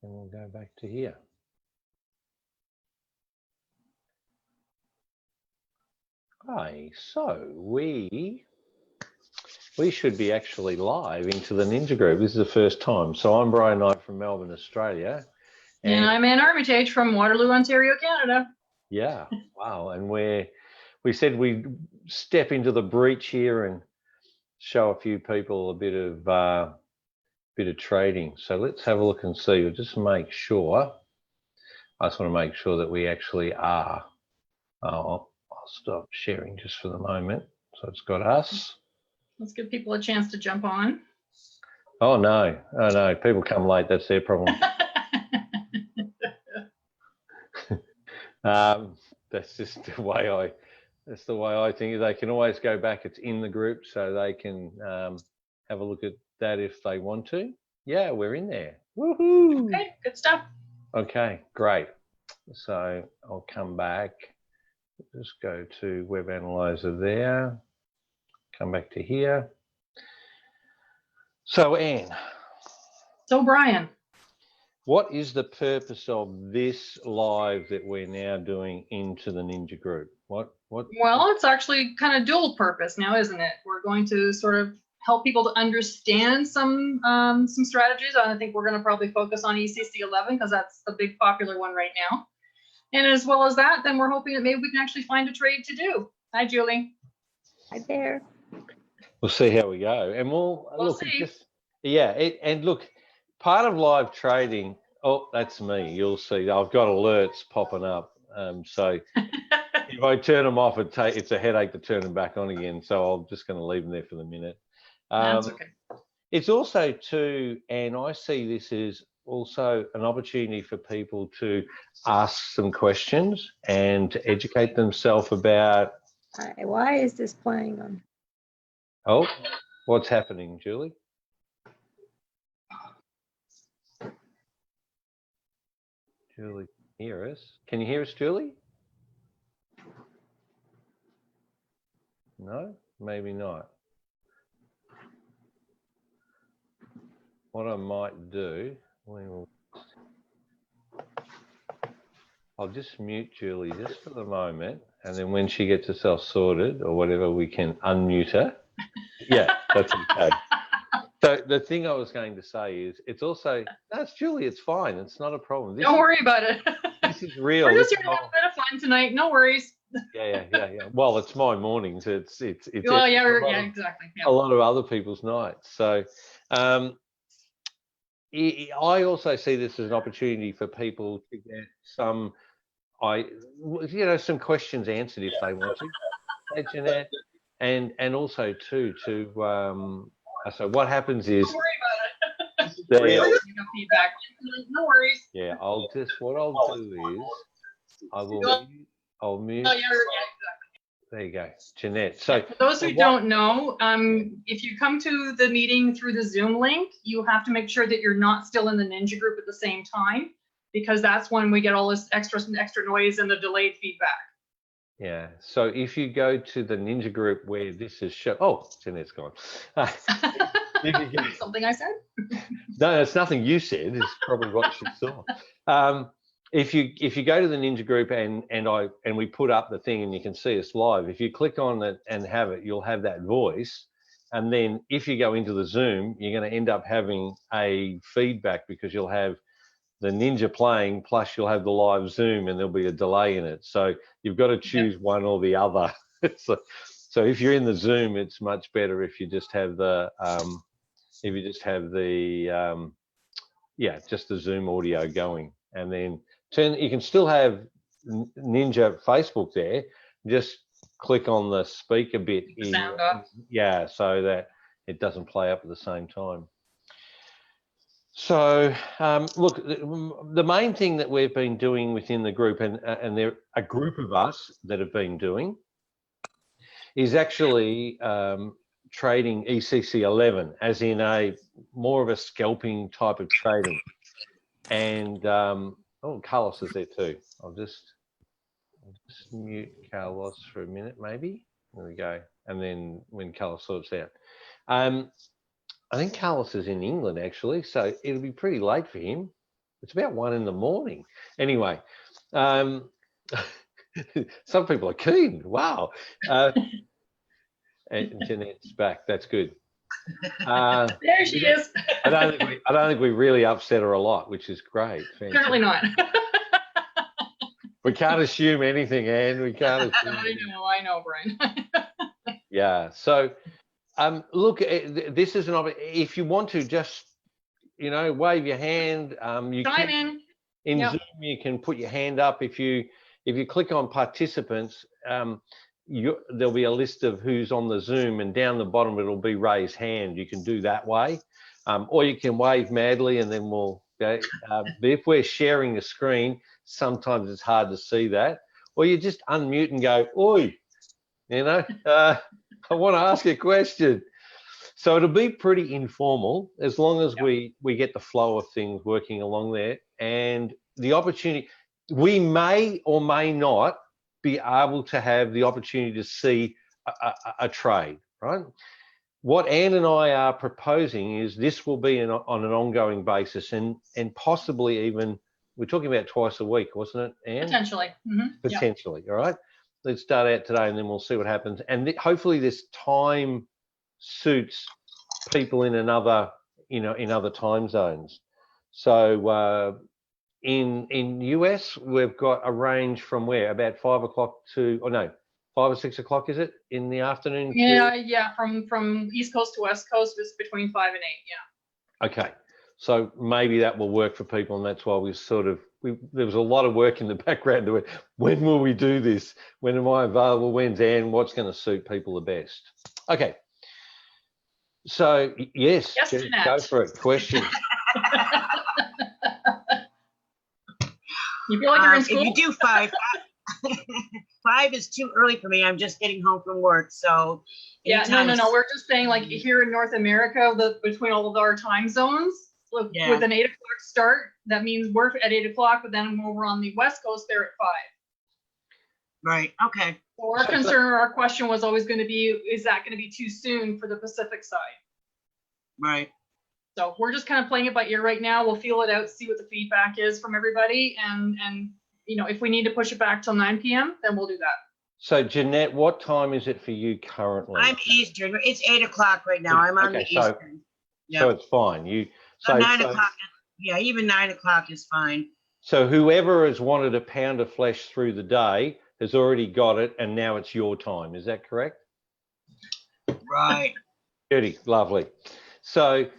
and we'll go back to here. Hi, so we should be actually live into the Ninja Group. This is the first time. So I'm Brian Knight from Melbourne, Australia. And I'm Anne Armitage from Waterloo, Ontario, Canada. Yeah, wow. And we said we'd step into the breach here and show a few people a bit of trading. So let's have a look and see. We'll just make sure. I just want to make sure that we actually are. I'll stop sharing just for the moment. So it's got us. Let's give people a chance to jump on. Oh no, people come late, that's their problem. That's just the way I think. They can always go back, it's in the group, so they can have a look at that if they want to. Yeah, we're in there. Woohoo! Okay, good stuff. Okay, great. So I'll come back. Just go to Web Analyzer there. Come back to here. So Anne. So Brian. What is the purpose of this live that we're now doing into the Ninja Group? What? Well, it's actually kind of dual purpose now, isn't it? We're going to sort of help people to understand some strategies. I think we're going to probably focus on ECC11 because that's the big popular one right now. And as well as that, then we're hoping that maybe we can actually find a trade to do. Hi, Julie. Hi there. We'll see how we go, and we'll look. See. And look, part of live trading. Oh, that's me. You'll see. I've got alerts popping up. So if I turn them off, it's a headache to turn them back on again. So I'm just going to leave them there for the minute. That's okay. It's also too, and I see this as also an opportunity for people to ask some questions and to educate themselves about. Why is this playing on? Oh, what's happening, Julie? Julie, hear us? Can you hear us, Julie? No, maybe not. What I might do, I'll just mute Julie just for the moment, and then when she gets herself sorted or whatever, we can unmute her. Yeah, that's okay. So the thing I was going to say is, it's also, that's Julie, it's fine. It's not a problem. Don't worry about it. This is real. We're just here to have a bit of fun tonight. No worries. Yeah. Well, it's my mornings. It's well, yeah, exactly. Yeah. A lot of other people's nights. So I also see this as an opportunity for people to get some questions answered if they want to. Hey, Jeanette. And also too so what happens is, don't worry about it. Feedback. No worries. Yeah, what I'll do is I'll mute. Oh, yeah, exactly. There you go, Jeanette. So for those who don't know, if you come to the meeting through the Zoom link, you have to make sure that you're not still in the Ninja Group at the same time, because that's when we get all this extra noise and the delayed feedback. Yeah, so if you go to the Ninja Group where this is shown, oh, Jeanette's gone. Something I said? No, it's nothing you said. It's probably what she saw. If you go to the Ninja Group and we put up the thing and you can see us live, if you click on it and have it, you'll have that voice. And then if you go into the Zoom, you're going to end up having a feedback because you'll have the Ninja playing, plus you'll have the live Zoom, and there'll be a delay in it. So you've got to choose one or the other. So if you're in the Zoom, it's much better if you just have the just the Zoom audio going, and then you can still have Ninja Facebook there. Just click on the speaker bit sound off. Yeah, so that it doesn't play up at the same time. So look, the main thing that we've been doing within the group, and there a group of us that have been doing, is actually trading ECC11, as in more of a scalping type of trading. And Carlos is there too. I'll just mute Carlos for a minute, maybe. There we go. And then when Carlos sorts out. I think Carlos is in England, actually, so it'll be pretty late for him. It's about 1 in the morning. Anyway, some people are keen. Wow. And Jeanette's back. That's good. There she is. I don't think we really upset her a lot, which is great. Apparently not. We can't assume anything, Anne. We can't assume. I know, Brian. Yeah. So, look, this is an opportunity. If you want to, just wave your hand. You Chime can, in. Zoom, you can put your hand up. If you click on participants, there'll be a list of who's on the Zoom, and down the bottom it'll be raise hand. You can do that way, or you can wave madly, and then we'll go. But if we're sharing the screen, sometimes it's hard to see that. Or you just unmute and go, "Oi, I want to ask a question." So it'll be pretty informal, as long as we get the flow of things working along there, and the opportunity. We may or may not be able to have the opportunity to see a trade, right? What Anne and I are proposing is this will be on an ongoing basis, and possibly even, we're talking about twice a week, wasn't it, Anne? Potentially. Mm-hmm. Potentially. All right. Let's start out today, and then we'll see what happens. And hopefully this time suits people in another, in other time zones. So in US, we've got a range from where? About 5 o'clock to, 5 or 6 o'clock, is it, in the afternoon? Yeah. From East Coast to West Coast, it's between 5 and 8. Yeah. Okay. So maybe that will work for people, and that's why there was a lot of work in the background to it. When will we do this? When am I available? When's Anne? What's going to suit people the best? Okay. So yes, go for it. Questions. You feel like you're in school? If you do 5, 5 is too early for me. I'm just getting home from work, so yeah. No. We're just saying, like, here in North America, between all of our time zones, with an 8 o'clock start, that means we're at 8 o'clock, but then when we're on the West Coast, they're at 5. Right. Okay. So our concern, or our question was always going to be, is that going to be too soon for the Pacific side? Right. So we're just kind of playing it by ear right now. We'll feel it out, see what the feedback is from everybody, and if we need to push it back till 9 p.m., then we'll do that. So Jeanette, what time is it for you currently? I'm Eastern. It's 8 o'clock right now. I'm on the Eastern. So it's fine. So 9 o'clock. Yeah, even 9 o'clock is fine. So whoever has wanted a pound of flesh through the day has already got it, and now it's your time. Is that correct? Right. Beauty, lovely. So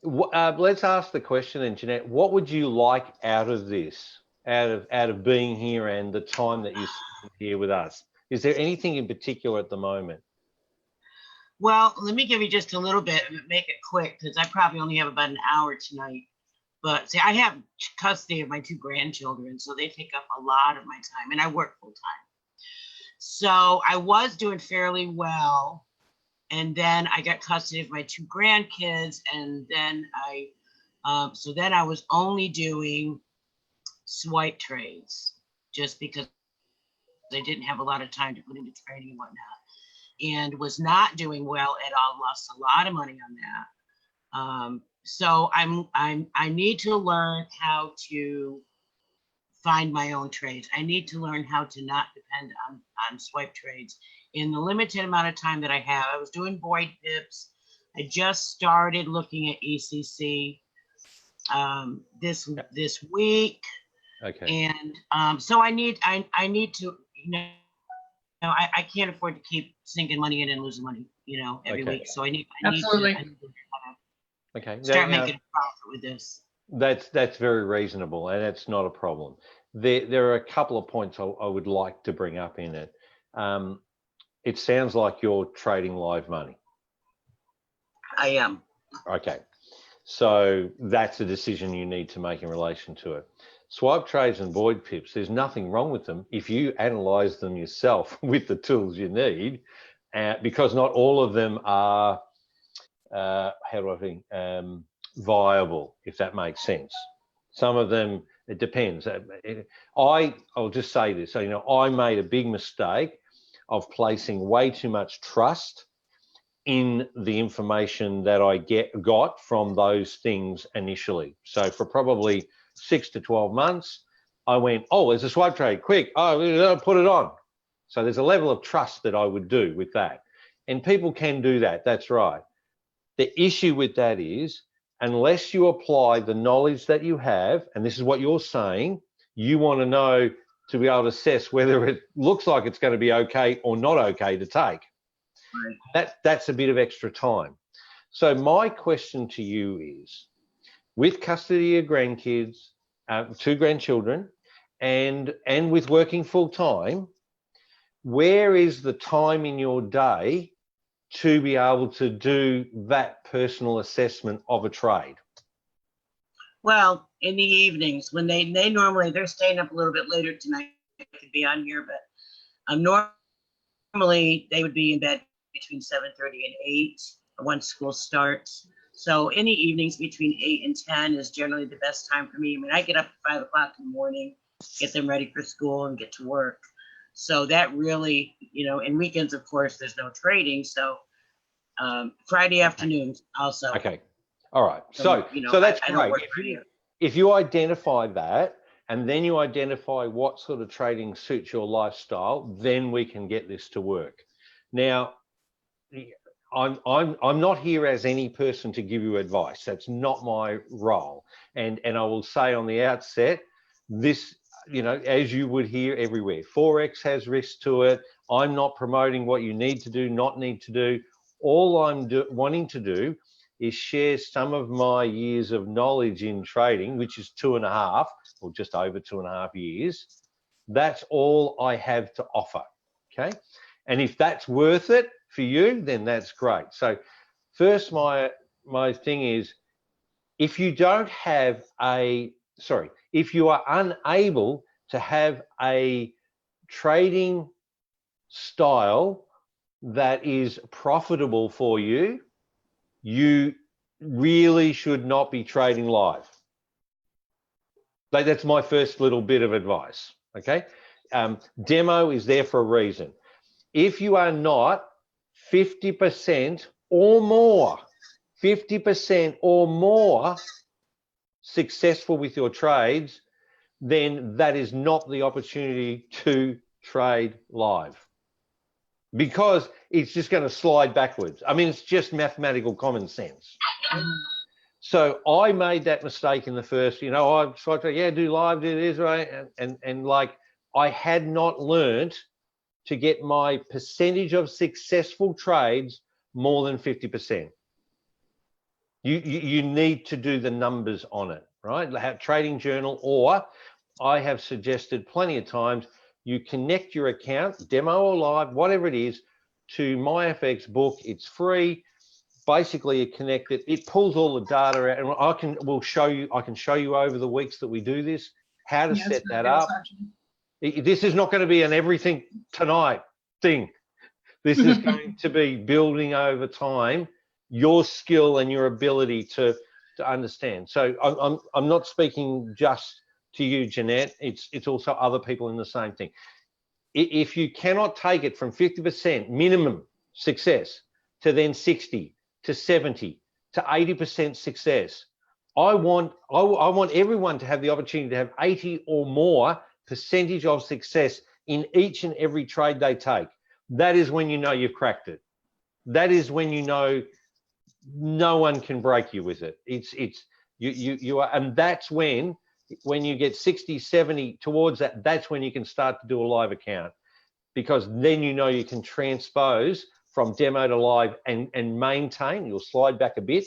let's ask the question then, Jeanette. What would you like out of this, out of being here and the time that you're here with us? Is there anything in particular at the moment? Well, let me give you just a little bit and make it quick, because I probably only have about an hour tonight. But see, I have custody of my 2 grandchildren, so they take up a lot of my time, and I work full time. So I was doing fairly well, and then I got custody of my 2 grandkids, and then I was only doing swipe trades, just because they didn't have a lot of time to put into trading and whatnot, and was not doing well at all. Lost a lot of money on that. So I need to learn how to find my own trades. I need to learn how to not depend on swipe trades in the limited amount of time that I have. I was doing void pips. I just started looking at ECC this week. Okay. And so I need to, I can't afford to keep sinking money in and losing money, every week. So I need to start making a profit with this. That's very reasonable, and it's not a problem. There are a couple of points I would like to bring up in it. It sounds like you're trading live money. I am. Okay. So that's a decision you need to make in relation to it. Swipe trades and void pips, there's nothing wrong with them if you analyze them yourself with the tools you need, because not all of them are, viable, if that makes sense. Some of them, it depends. I'll just say this, I made a big mistake of placing way too much trust in the information that I got from those things initially. So for probably 6 to 12 months, I went, oh, there's a swipe trade, quick, oh, put it on. So there's a level of trust that I would do with that. And people can do that, that's right. The issue with that is, unless you apply the knowledge that you have, and this is what you're saying, you want to know to be able to assess whether it looks like it's going to be okay or not okay to take. Right. That's a bit of extra time. So my question to you is, with custody of grandkids, 2 grandchildren, and with working full time, where is the time in your day to be able to do that personal assessment of a trade? Well, in the evenings when they normally, they're staying up a little bit later tonight. I could be on here, but normally they would be in bed between 7:30 and 8 once school starts. So any evenings between 8 and 10 is generally the best time for me. I mean, I get up at 5 o'clock in the morning, get them ready for school and get to work. So that really, you know, and weekends, of course, there's no trading. So Friday afternoons also. Okay. All right. So, you know, so that's I great. If you identify that, and then you identify what sort of trading suits your lifestyle, then we can get this to work. Now, I'm not here as any person to give you advice. That's not my role. And I will say on the outset, this, you know, as you would hear everywhere, Forex has risk to it. I'm not promoting what you need to do, not need to do. All I'm wanting to do is share some of my years of knowledge in trading, which is 2.5 or just over 2.5 years. That's all I have to offer, okay? And if that's worth it for you, then that's great. So first, my thing is, if you don't have if you are unable to have a trading style that is profitable for you, you really should not be trading live. That's my first little bit of advice, okay? Demo is there for a reason. If you are not 50% or more, 50% or more successful with your trades, then that is not the opportunity to trade live, because it's just going to slide backwards. I mean, it's just mathematical common sense. So I made that mistake in the first, you know, I tried to, yeah, do live, do this, right? And like, I had not learned to get my percentage of successful trades more than 50%. You need to do the numbers on it, right? Have trading journal, or I have suggested plenty of times, you connect your account, demo or live, whatever it is, to MyFX book. It's free. Basically, you connect it. It pulls all the data out, and I can show you over the weeks that we do this how to set that up. This is not going to be an everything tonight thing. This is going to be building over time your skill and your ability to understand. So I'm not speaking just to you, Jeanette. It's also other people in the same thing. If you cannot take it from 50% minimum success to then 60 to 70 to 80% success, I want everyone to have the opportunity to have 80 or more percentage of success in each and every trade they take. That is when you know you've cracked it. That is when you know no one can break you with it. You are, and that's when you get 60, 70 towards that, that's when you can start to do a live account, because then you know you can transpose from demo to live and maintain. You'll slide back a bit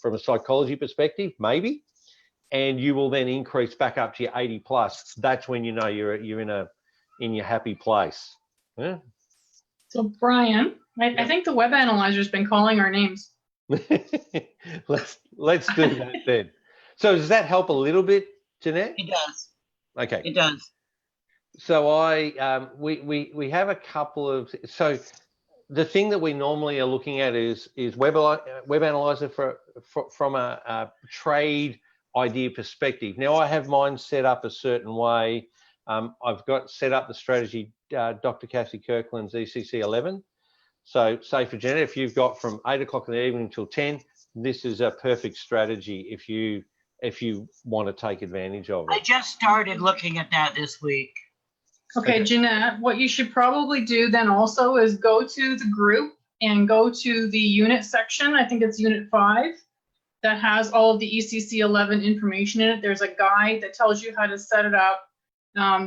from a psychology perspective, maybe, and you will then increase back up to your 80 plus. That's when you know you're in your happy place. Yeah? So Brian, I think the web analyzer's been calling our names. let's do that then. So does that help a little bit, Jeanette? It does. Okay. It does. So we have a couple of, so the thing that we normally are looking at is web analyzer from a trade idea perspective. Now I have mine set up a certain way. I've got set up the strategy, Dr. Cassie Kirkland's ECC 11. So say for Janet, if you've got from 8 o'clock in the evening till 10, this is a perfect strategy if you want to take advantage of I it. just started looking at that this week. Okay, Jeanette, what you should probably do then also is go to the group and go to the unit section. I think it's unit 5 that has all of the ECC 11 information in it. There's a guide that tells you how to set it up.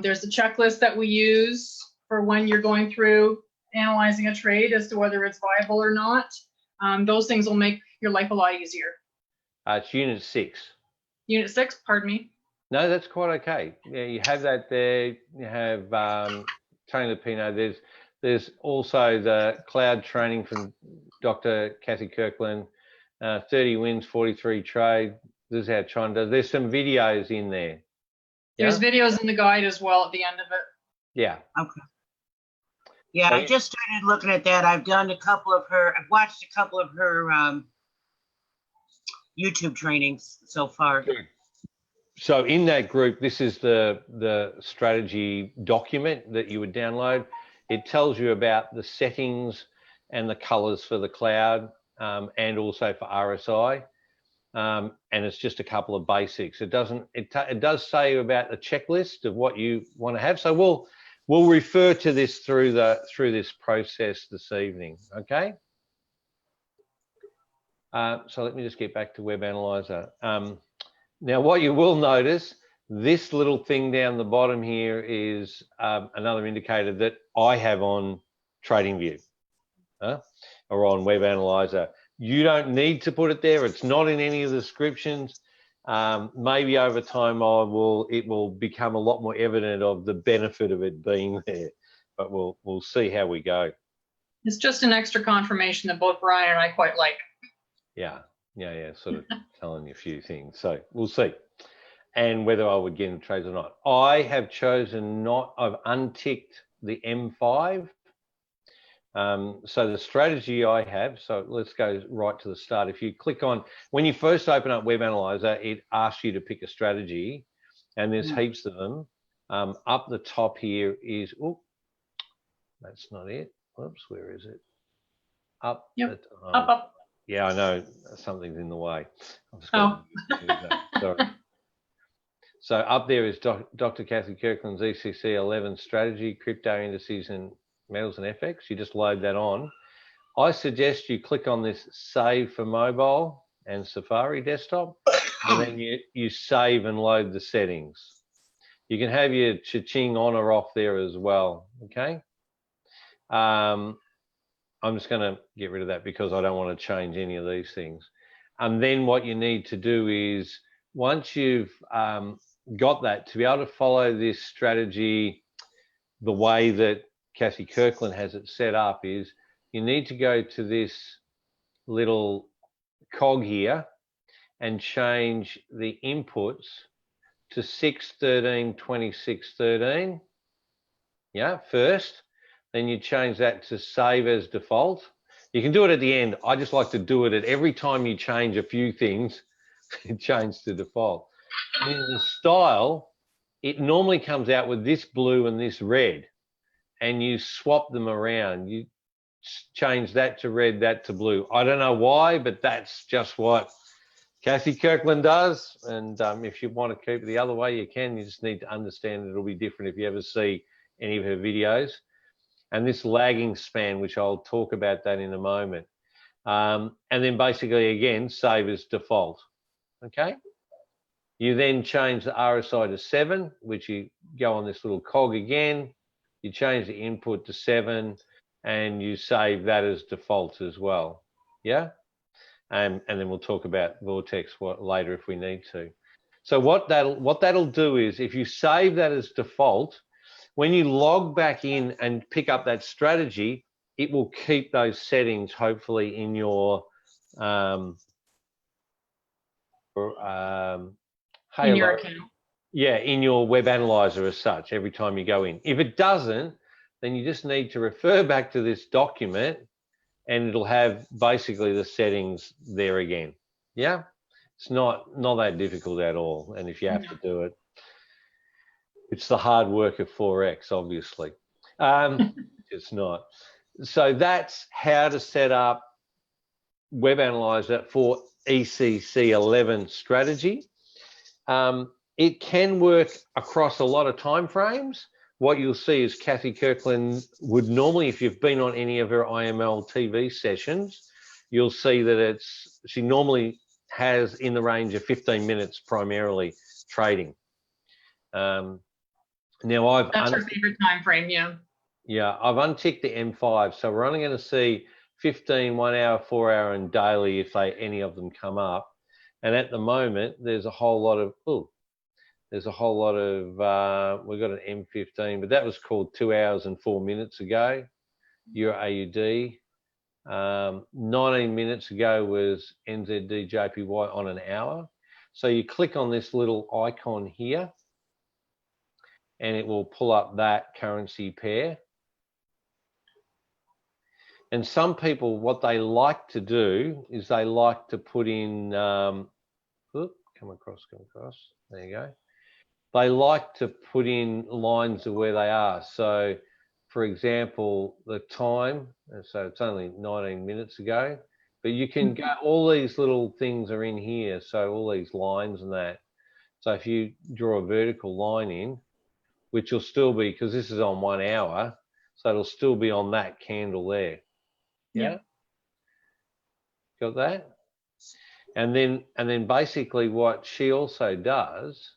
There's a checklist that we use for when you're going through analyzing a trade as to whether it's viable or not. Those things will make your life a lot easier. It's unit 6. Unit 6, pardon me. No, that's quite okay. Yeah, you have that there. You have Tony Lupino. There's also the cloud training from Dr. Kathy Kirkland. 30 wins, 43 trade. This is how China does. There's some videos in there. There's videos in the guide as well at the end of it. Yeah. Okay. Yeah, I just started looking at that. I've watched a couple of her YouTube trainings so far. Good. So in that group, this is the strategy document that you would download. It tells you about the settings and the colors for the cloud and also for RSI. And it's just a couple of basics. It does say about the checklist of what you want to have. So we'll refer to this through this process this evening. Okay. So let me just get back to Web Analyzer. Now, what you will notice, this little thing down the bottom here is another indicator that I have on TradingView or on Web Analyzer. You don't need to put it there. It's not in any of the descriptions. Maybe over time it will become a lot more evident of the benefit of it being there, but we'll see how we go. It's just an extra confirmation that both Brian and I quite like. Yeah, sort of telling you a few things. So we'll see. And whether I would get into trades or not. I have chosen I've unticked the M5. So the strategy I have, so let's go right to the start. If you click on, when you first open up Web Analyzer, it asks you to pick a strategy, and there's heaps of them. Up the top here is, oh, that's not it. Whoops, where is it? Up. Yep. Up. Yeah, I know something's in the way. Sorry. So up there is Dr. Kathy Kirkland's ECC 11 strategy, crypto indices and metals and FX. You just load that on. I suggest you click on this save for mobile and Safari desktop, and then you save and load the settings. You can have your cha-ching on or off there as well, okay? I'm just going to get rid of that because I don't want to change any of these things. And then what you need to do is, once you've got that, to be able to follow this strategy the way that Kathy Kirkland has it set up, is you need to go to this little cog here and change the inputs to 6132613. Yeah, first. Then you change that to save as default. You can do it at the end. I just like to do it at every time you change a few things, it changes to default. And in the style, it normally comes out with this blue and this red, and you swap them around. You change that to red, that to blue. I don't know why, but that's just what Kathy Kirkland does. And if you want to keep it the other way, you can. You just need to understand it'll be different if you ever see any of her videos. And this lagging span, which I'll talk about that in a moment. And then basically, again, save as default, okay? You then change the RSI to 7, which you go on this little cog again. You change the input to 7, and you save that as default as well, yeah? And then we'll talk about Vortex later if we need to. So what that'll do is, if you save that as default, when you log back in and pick up that strategy, it will keep those settings hopefully in your In your account. Yeah, in your Web Analyzer as such, every time you go in. If it doesn't, then you just need to refer back to this document and it'll have basically the settings there again. Yeah, it's not that difficult at all. And if you have to do it, it's the hard work of Forex, obviously. It's not. So that's how to set up Web Analyzer for ECC11 strategy. It can work across a lot of time frames. What you'll see is Kathy Kirkland would normally, if you've been on any of her IML TV sessions, you'll see that she normally has in the range of 15 minutes primarily trading. Now That's her favorite time frame, yeah. Yeah, I've unticked the M5, so we're only going to see 15, 1 hour, 4 hour, and daily if any of them come up. And at the moment, there's a whole lot of we've got an M15, but that was called 2 hours and 4 minutes ago. Your AUD. 19 minutes ago was NZD/JPY on an hour. So you click on this little icon here, and it will pull up that currency pair. And some people, what they like to do is they like to put in, come across, there you go. They like to put in lines of where they are. So, for example, the time, so it's only 19 minutes ago, but you can go, all these little things are in here. So all these lines and that. So if you draw a vertical line in, which will still be, because this is on 1 hour, so it'll still be on that candle there. Yeah. Got that? And then basically what she also does,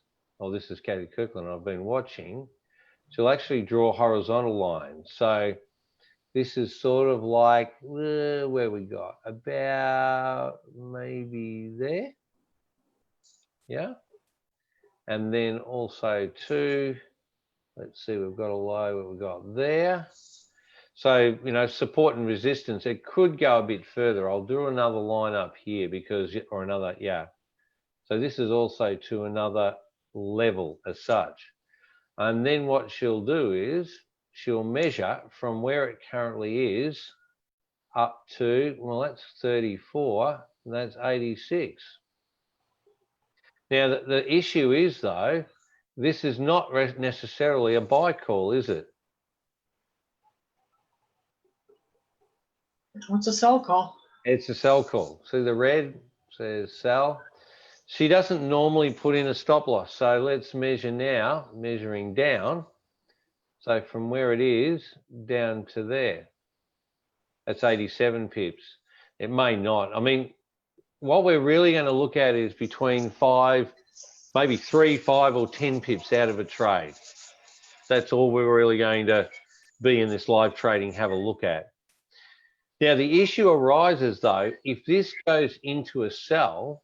this is Kathy Kirkland I've been watching, she'll actually draw horizontal lines. So this is sort of like where we got about maybe there. Yeah. And then also too, let's see, we've got a low, what we've got there. So, support and resistance, it could go a bit further. I'll do another line up here So this is also to another level as such. And then what she'll do is she'll measure from where it currently is up to, well, that's 34, and that's 86. Now, the issue is, though, this is not necessarily a buy call, is it? What's a sell call? It's a sell call. See the red says sell. She doesn't normally put in a stop loss. So let's measure now, measuring down. So from where it is down to there, that's 87 pips. It may not. I mean, what we're really going to look at is between 5, maybe 3, 5 or 10 pips out of a trade. That's all we're really going to be in this live trading, have a look at. Now, the issue arises, though, if this goes into a sell,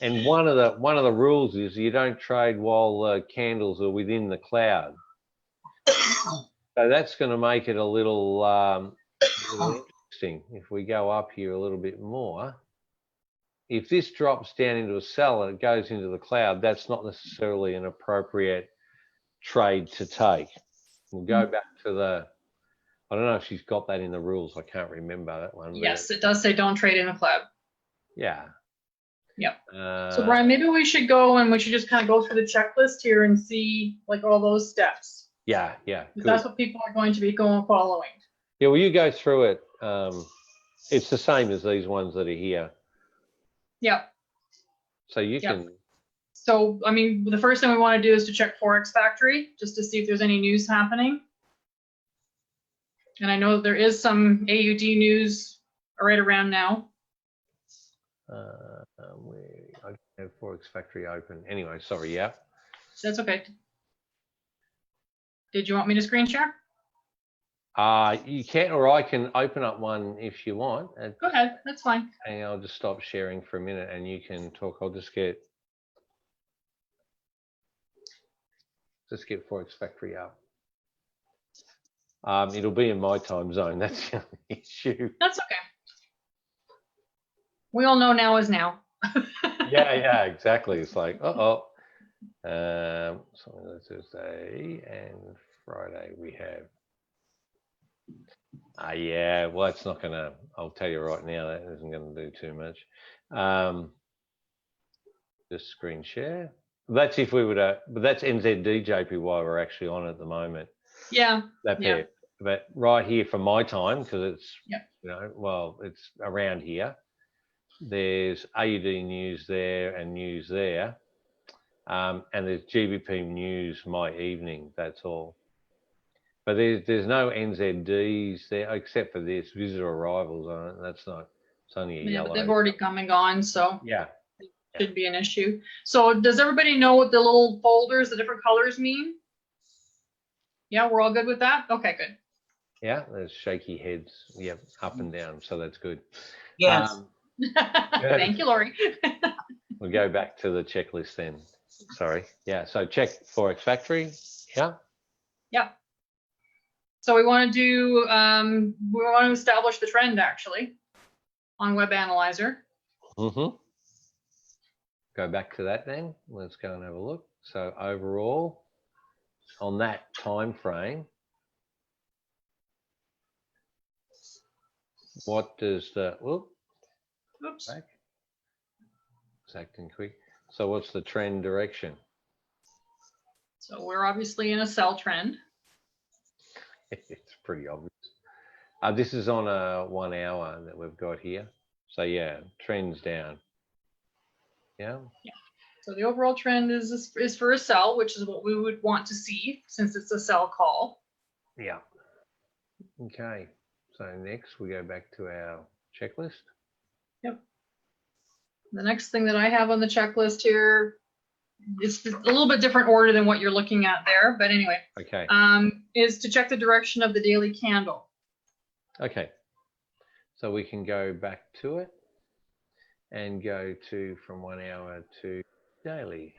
and one of the rules is you don't trade while the candles are within the cloud. So that's going to make it a little interesting. If we go up here a little bit more, if this drops down into a sell and it goes into the cloud, that's not necessarily an appropriate trade to take. We'll go back to the, I don't know if she's got that in the rules. I can't remember that one. Yes, it does say don't trade in a cloud. Yeah. Yep. So Brian, maybe we should go and we should just kind of go through the checklist here and see like all those steps. Yeah. That's what people are going to be following. Yeah, well, you go through it. It's the same as these ones that are here. Yep. So you can. So, I mean, the first thing we want to do is to check Forex Factory just to see if there's any news happening. And I know there is some AUD news right around now. I don't have Forex Factory open. Anyway, sorry, yeah. That's okay. Did you want me to screen share? You can, or I can open up one if you want. Go ahead, that's fine. And I'll just stop sharing for a minute and you can talk. I'll just get Forex Factory up. It'll be in my time zone. That's the only issue. That's okay. We all know now is now. yeah, exactly. It's like, so Thursday and Friday we have. Yeah, well, it's not gonna. I'll tell you right now, that isn't gonna do too much. Just screen share. That's if we were to, but that's NZD JPY we're actually on at the moment. Yeah. That pair. but right here from my time, because it's, Yep. you know, well, it's around here. There's AUD News there and News there. And there's GBP News My Evening, that's all. But there's no NZDs there, except for this, visitor arrivals on it. That's not, it's only a Yeah, yellow. but they've already come and gone, so Yeah. should be an issue. So does everybody know what the little folders, the different colors mean? Yeah, we're all good with that? Okay, good. Yeah, there's shaky heads. Yep, up and down. So that's good. Yes. Thank you, Lori. We'll go back to the checklist then. Sorry. Yeah, so check Forex Factory. Yeah. Yeah. So we want to do, we want to establish the trend actually on Web Analyzer. Mm-hmm. Go back to that then. Let's go and have a look. So overall, on that time frame, what does the, whoop, Oops. back. It's acting quick. So what's the trend direction? So we're obviously in a sell trend. It's pretty obvious. This is on a 1 hour that we've got here. So yeah, trend's down. Yeah. Yeah. So the overall trend is for a sell, which is what we would want to see since it's a sell call. Yeah. Okay. So next we go back to our checklist. Yep. The next thing that I have on the checklist here is a little bit different order than what you're looking at there, but anyway, Okay. is to check the direction of the daily candle. Okay. So we can go back to it and go to from 1 hour to daily.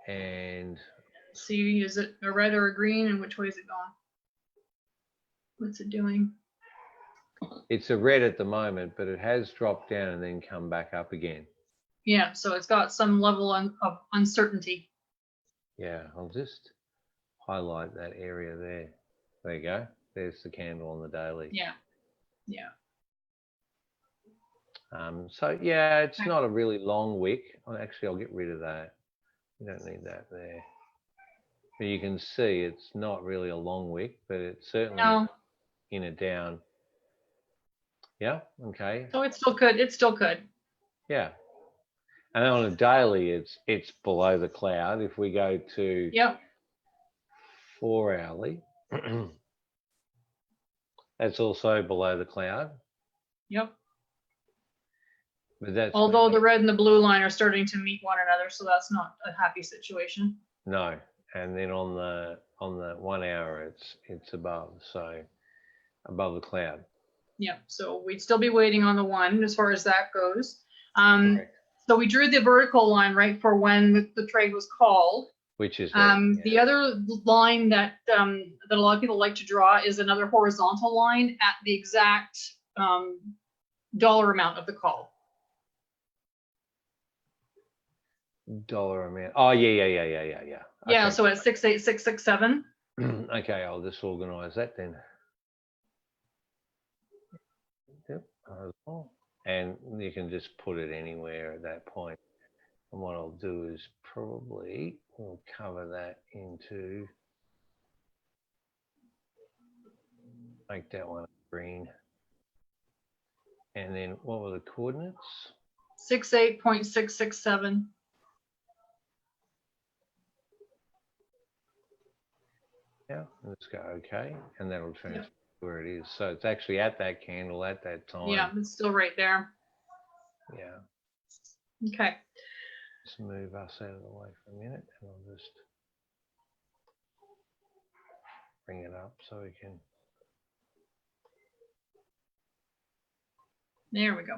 And See, is it a red or a green, and which way is it going? What's it doing? it's a red at the moment, but it has dropped down and then come back up again. Yeah, so it's got some level of uncertainty. Yeah, I'll just highlight that area there. There you go. There's the candle on the daily. Yeah, yeah. So yeah, it's Okay. not a really long wick. Actually, I'll get rid of that. You don't need that there. But you can see it's not really a long wick, but it's certainly No. in a down. Yeah. Okay. So it's still good. It's still good. Yeah. And on a daily, it's below the cloud. If we go to Yep. 4 hourly, that's also below the cloud. Yep. But that's Although the red and the blue line are starting to meet one another, so that's not a happy situation. no. And then on the 1 hour, it's above, so above the cloud. Yep. So we'd still be waiting on the one as far as that goes. Correct. So we drew the vertical line right for when the trade was called. Which is The other line that that a lot of people like to draw is another horizontal line at the exact dollar amount of the call. dollar amount. Oh yeah. Yeah. Okay. So at 68667. Okay, I'll just organize that then. Yep. And you can just put it anywhere at that point. And what I'll do is probably we'll cover that into, make that one green. And then what were the coordinates? 68.667. Yeah, let's go okay. And that'll transfer where it is. So it's actually at that candle at that time. Yeah, it's still right there. Yeah. Okay. Let's move us out of the way for a minute and I'll just bring it up so we can. There we go.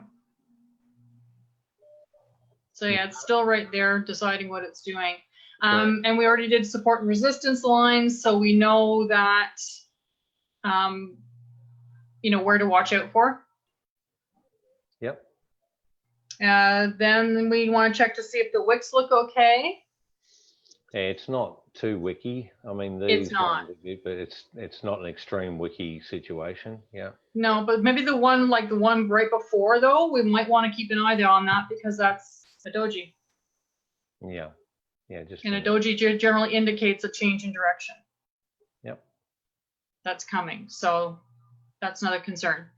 So yeah, it's still right there deciding what it's doing. And we already did support and resistance lines, so we know that, you know, where to watch out for. Yep. Then we want to check to see if the wicks look okay. Yeah, it's not too wicky. I mean, these It's not. ones are good, but it's not an extreme wiki situation. Yeah. No, but maybe the one like the one right before though, we might want to keep an eye there on that because that's a doji. Yeah. Yeah, just And a doji generally indicates a change in direction. Yep. That's coming. So that's not a concern.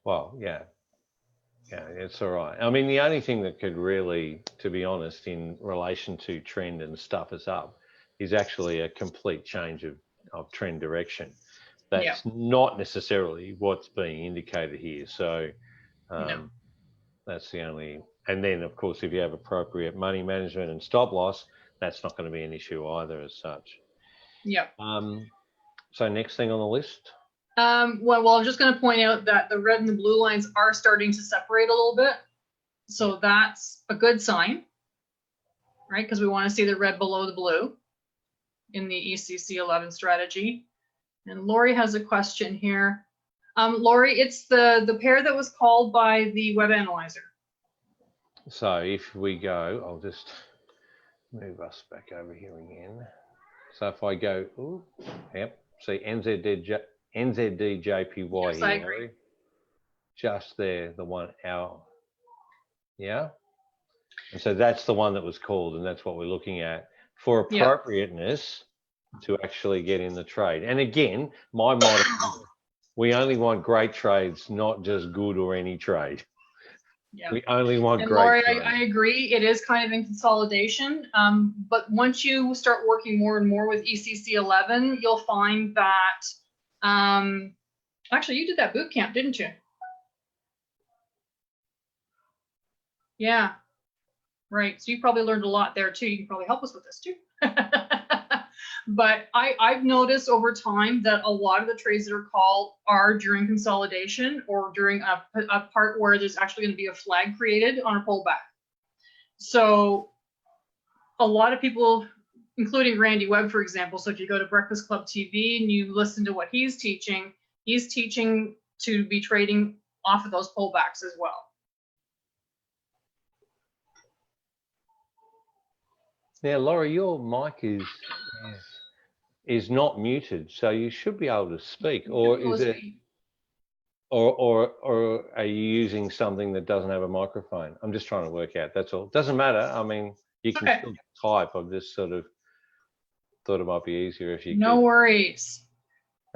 Well, yeah. Yeah, it's all right. I mean, the only thing that could really, to be honest, in relation to trend and stuff us up is actually a complete change of trend direction. That's not necessarily what's being indicated here. So No. that's the only, and then of course, if you have appropriate money management and stop loss, that's not going to be an issue either as such. Yeah. So next thing on the list. Well, I'm just going to point out that the red and the blue lines are starting to separate a little bit. So that's a good sign, right? Because we want to see the red below the blue in the ECC11 strategy. And Lori has a question here. Lori, it's the pair that was called by the web analyzer. So if we go, I'll just move us back over here again. So if I go, ooh, yep, see NZDJPY Yes, here, I agree. Lori. Just there, the 1 hour. Yeah. And so that's the one that was called, and that's what we're looking at for appropriateness to actually get in the trade. And again, my motto is we only want great trades, not just good or any trade. Yeah. We only want and great Lori, trades. I agree. It is kind of in consolidation. But once you start working more and more with ECC11, you'll find that, actually you did that boot camp, didn't you? Yeah, right. So you probably learned a lot there too. You can probably help us with this too. But I've noticed over time that a lot of the trades that are called are during consolidation or during a part where there's actually going to be a flag created on a pullback. So a lot of people, including Randy Webb, for example, so if you go to Breakfast Club TV and you listen to what he's teaching to be trading off of those pullbacks as well. Now, Laurie, your mic is not muted, so you should be able to speak. Or is it, or are you using something that doesn't have a microphone? I'm just trying to work out. That's all. Doesn't matter. I mean, you can still type. I've just sort of thought it might be easier if you. No worries.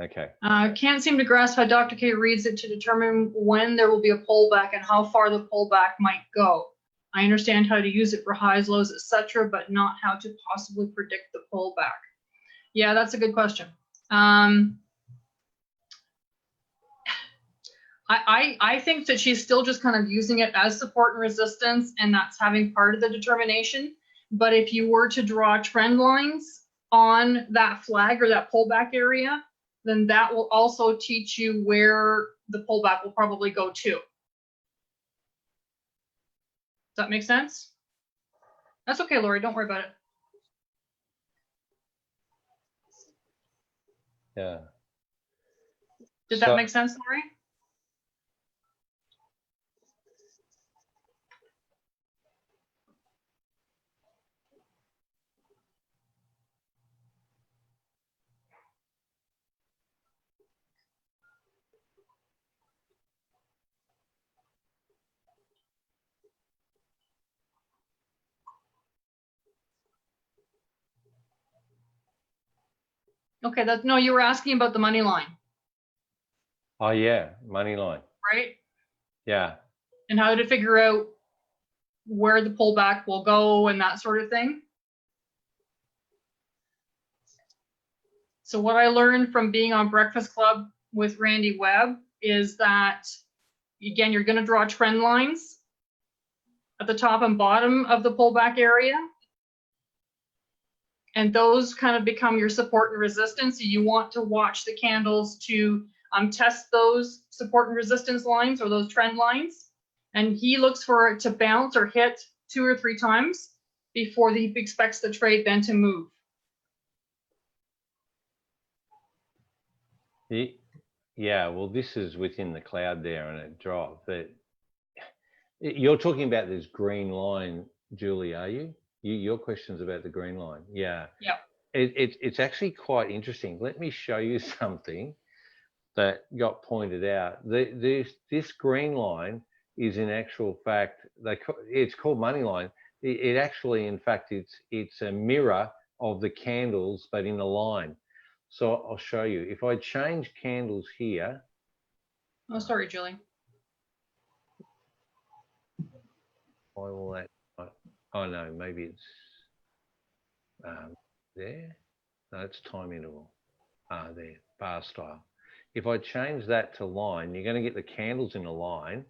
Okay. Can't seem to grasp how Dr. K reads it to determine when there will be a pullback and how far the pullback might go. I understand how to use it for highs, lows, etc., but not how to possibly predict the pullback. Yeah, that's a good question. I think that she's still just kind of using it as support and resistance, and that's having part of the determination. But if you were to draw trend lines on that flag or that pullback area, then that will also teach you where the pullback will probably go to. Does that make sense? That's okay, Lori, don't worry about it. Yeah. Did that make sense, Lori? Okay, no, you were asking about the money line. Oh yeah, money line. Right? Yeah. And how to figure out where the pullback will go and that sort of thing. So what I learned from being on Breakfast Club with Randy Webb is that, again, you're going to draw trend lines at the top and bottom of the pullback area. And those kind of become your support and resistance. So you want to watch the candles to test those support and resistance lines or those trend lines. And he looks for it to bounce or hit 2 or 3 times before he expects the trade then to move. Yeah, well, this is within the cloud there and it dropped. But you're talking about this green line, Julie, are you? Your question's about the green line. Yeah. Yeah. It's actually quite interesting. Let me show you something that got pointed out. This green line is in actual fact, it's called money line. It actually, in fact, it's a mirror of the candles, but in a line. So I'll show you. If I change candles here. Oh, sorry, Julie. Why will that? Oh no, maybe it's there. No, it's time interval. There, bar style. If I change that to line, you're going to get the candles in a line.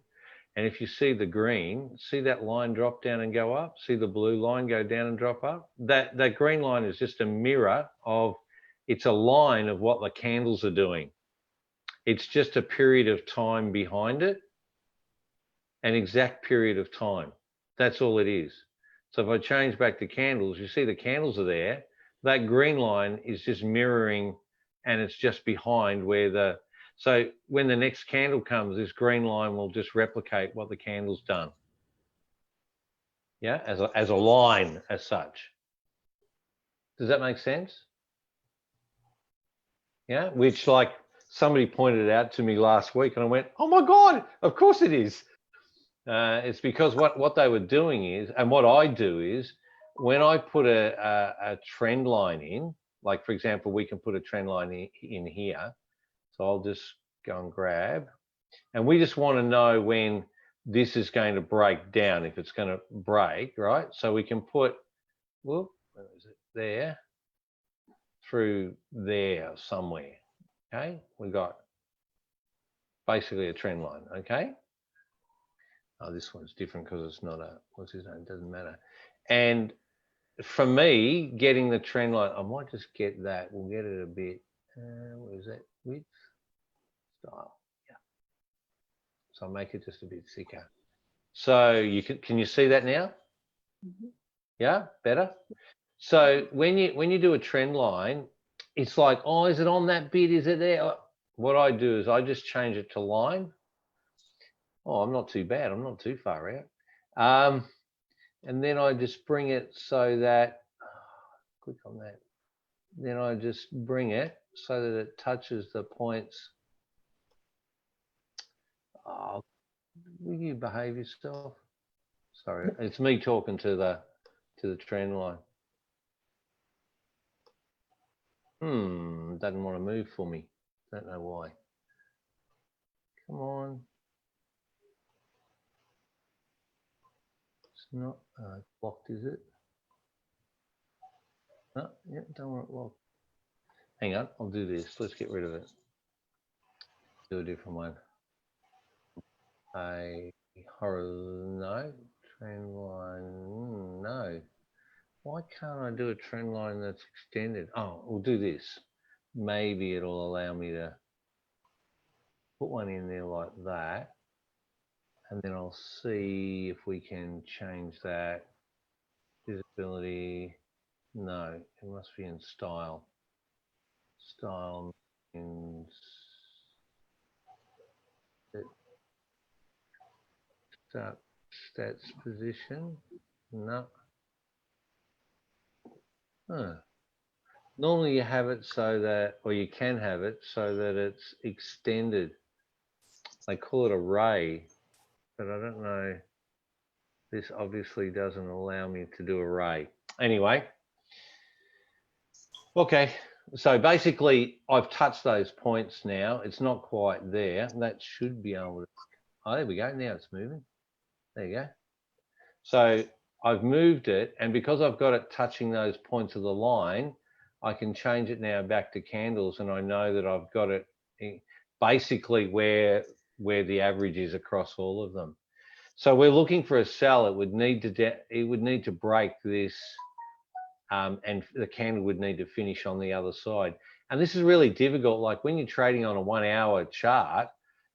And if you see the green, see that line drop down and go up? See the blue line go down and drop up? That green line is just a mirror of, it's a line of what the candles are doing. It's just a period of time behind it, an exact period of time. That's all it is. So if I change back to candles, you see the candles are there. That green line is just mirroring, and it's just behind where the, so when the next candle comes, this green line will just replicate what the candle's done. Yeah, as a line as such. Does that make sense? Yeah, which like somebody pointed out to me last week and I went, oh my God, of course it is. It's because what they were doing is, and what I do is, when I put a trend line in, like for example, we can put a trend line in here. So I'll just go and grab, and we just want to know when this is going to break down, if it's going to break, right? So we can put, whoop, where is it? There, through there somewhere, okay? We got basically a trend line, okay? Oh, this one's different because it's not a, what's his name? It doesn't matter. And for me, getting the trend line, I might just get that. We'll get it a bit, where is that? Width, style, yeah. So I'll make it just a bit thicker. So you can you see that now? Mm-hmm. Yeah, better? So when you do a trend line, it's like, oh, is it on that bit? Is it there? What I do is I just change it to line. Oh, I'm not too bad. I'm not too far out. And then I just bring it so that, click on that. Then I just bring it so that it touches the points. Oh, will you behave yourself? Sorry, it's me talking to the trend line. Doesn't want to move for me. Don't know why. Come on. It's not locked, is it? No, yeah, don't want it locked. Hang on, I'll do this. Let's get rid of it. Do a different one. A no, trend line, no. Why can't I do a trend line that's extended? Oh, we'll do this. Maybe it'll allow me to put one in there like that. And then I'll see if we can change that. Visibility, no, it must be in style. Style means start stats position, no. Huh. Normally you have it so that, or you can have it so that it's extended. They call it array, but I don't know. This obviously doesn't allow me to do array. Anyway, okay. So basically I've touched those points now. It's not quite there. That should be able to, oh, there we go. Now it's moving. There you go. So I've moved it, and because I've got it touching those points of the line, I can change it now back to candles, and I know that I've got it basically where the average is across all of them. So we're looking for a sell. It would need to break this, and the candle would need to finish on the other side. And this is really difficult. Like when you're trading on a 1 hour chart,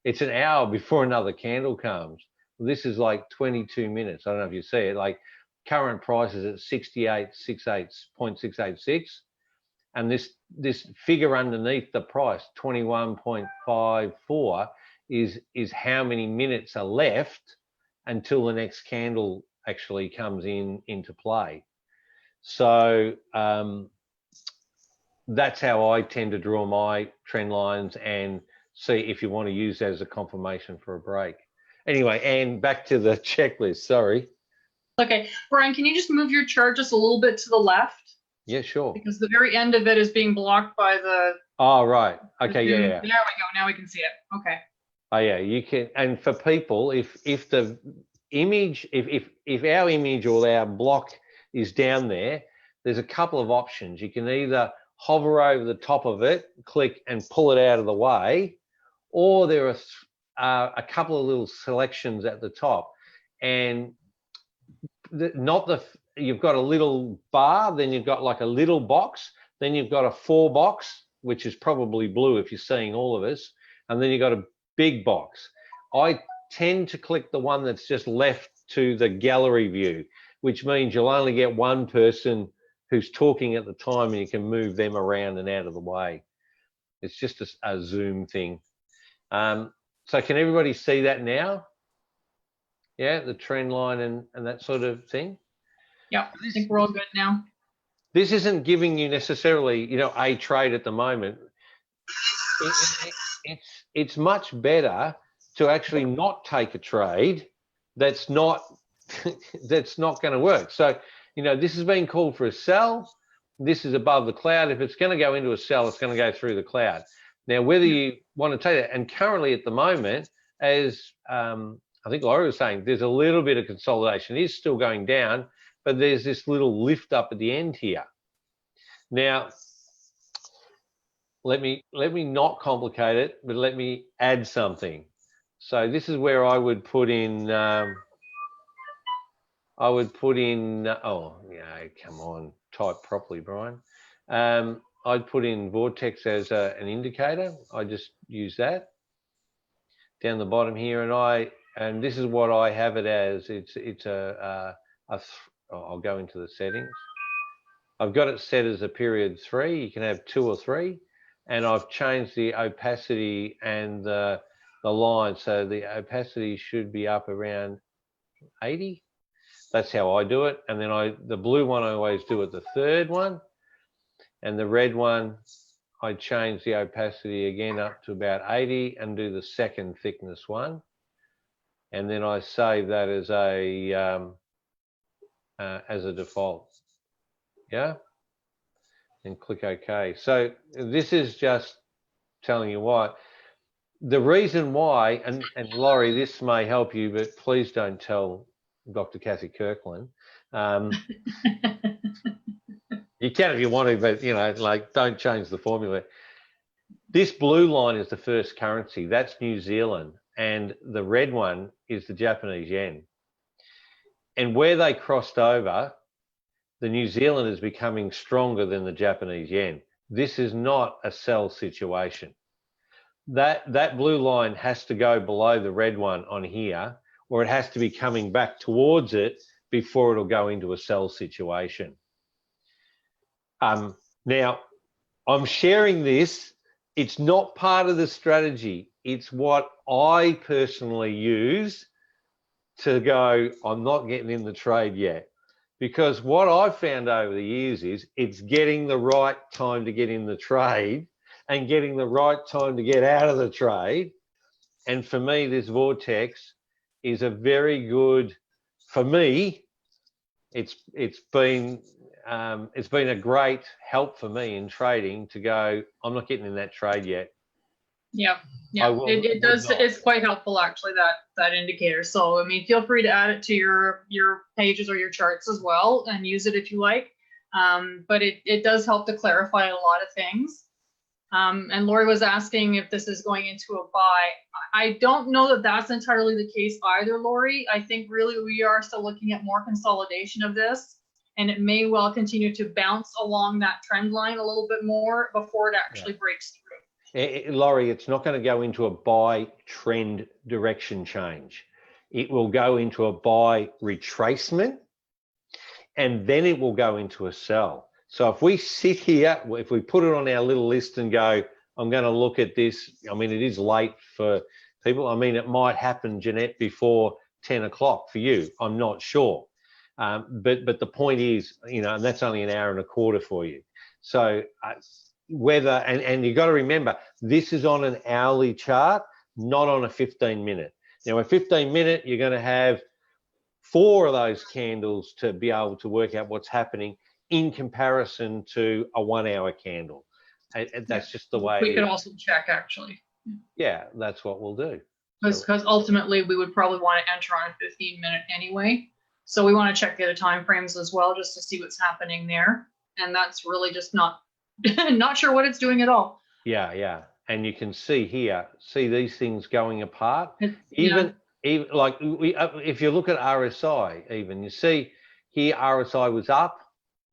it's an hour before another candle comes. This is like 22 minutes. I don't know if you see it. Like current price is at 68.686, and this figure underneath the price, 21.54, is how many minutes are left until the next candle actually comes into play. So that's how I tend to draw my trend lines and see if you want to use that as a confirmation for a break. Anyway, and back to the checklist, sorry. Okay, Brian, can you just move your chart just a little bit to the left? Yeah, sure. Because the very end of it is being blocked by the. Oh, right. Okay, the yeah, Zoom. yeah. There we go. Now we can see it. Okay. Oh, yeah. You can, and for people, if the image, if our image or our block is down there, there's a couple of options. You can either hover over the top of it, click and pull it out of the way, or there are a couple of little selections at the top, and you've got a little bar, then you've got like a little box, then you've got a 4 box, which is probably blue if you're seeing all of us, and then you've got a big box. I tend to click the one that's just left to the gallery view, which means you'll only get one person who's talking at the time, and you can move them around and out of the way. It's just a Zoom thing. So can everybody see that now? Yeah, the trend line and that sort of thing. Yeah, I think we're all good now. This isn't giving you necessarily, a trade at the moment. It's much better to actually not take a trade that's not going to work. So, this has been called for a sell. This is above the cloud. If it's going to go into a sell, it's going to go through the cloud. Now, whether you want to take that, and currently at the moment, as I think Laurie was saying, there's a little bit of consolidation. It is still going down, but there's this little lift up at the end here. Now, let me not complicate it, but let me add something. So this is where I would put in. Oh, yeah, come on, type properly, Brian. I'd put in Vortex as an indicator. I just use that down the bottom here, and this is what I have it as. I'll go into the settings. I've got it set as a period 3. You can have 2 or 3, and I've changed the opacity and the line. So the opacity should be up around 80. That's how I do it. And then the blue one I always do it the 3rd one, and the red one I change the opacity again up to about 80 and do the 2nd thickness one. And then I save that as a default. Yeah. And click OK. So this is just telling you why. The reason why, and Laurie, this may help you, but please don't tell Dr. Kathy Kirkland. You can if you want to, but don't change the formula. This blue line is the first currency. That's New Zealand, and the red one is the Japanese yen. And where they crossed over, the New Zealand is becoming stronger than the Japanese yen. This is not a sell situation. That blue line has to go below the red one on here, or it has to be coming back towards it before it'll go into a sell situation. Now, I'm sharing this. It's not part of the strategy. It's what I personally use to go, I'm not getting in the trade yet. Because what I've found over the years is it's getting the right time to get in the trade and getting the right time to get out of the trade. And for me, this vortex is a very good, for me, it's been a great help for me in trading to go, I'm not getting in that trade yet. Yeah, it does. It's quite helpful actually, that indicator. So I mean, feel free to add it to your pages or your charts as well and use it if you like. But it does help to clarify a lot of things. And Lori was asking if this is going into a buy. I don't know that that's entirely the case either, Lori. I think really we are still looking at more consolidation of this, and it may well continue to bounce along that trend line a little bit more before it actually breaks through. Laurie, it's not going to go into a buy trend direction change. It will go into a buy retracement, and then it will go into a sell. So if we sit here, if we put it on our little list and go, I'm going to look at this. I mean, it is late for people. I mean, it might happen, Jeanette, before 10 o'clock for you. I'm not sure. But the point is, and that's only an hour and a quarter for you. So and you've got to remember, this is on an hourly chart, not on a 15-minute. Now, a 15-minute, you're going to have 4 of those candles to be able to work out what's happening in comparison to a 1 hour candle. And that's just the way We it could is. also check actually. Yeah, that's what we'll do. Because ultimately we would probably want to enter on a 15-minute anyway. So we want to check the other time frames as well, just to see what's happening there. And that's really just not sure what it's doing at all. Yeah, yeah. And you can see here, see these things going apart. Even like if you look at RSI, even you see here RSI was up.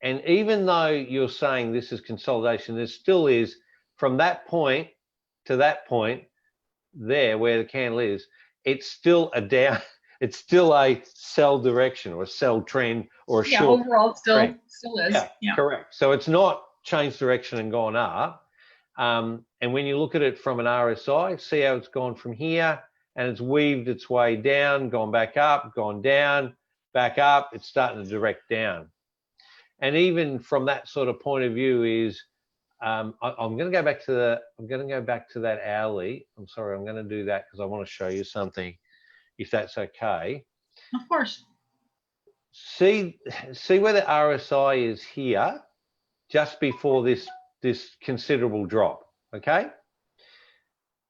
And even though you're saying this is consolidation, there still is from that point to that point there where the candle is, it's still a down, it's still a sell direction or a sell trend or a short overall it still is. Yeah, correct. So it's not changed direction and gone up. And when you look at it from an RSI, see how it's gone from here and it's weaved its way down, gone back up, gone down, back up, it's starting to direct down. And even from that sort of point of view is, I'm going to go back to that hourly. I'm sorry, I'm going to do that because I want to show you something, if that's okay. Of course. See where the RSI is here, just before this considerable drop. Okay.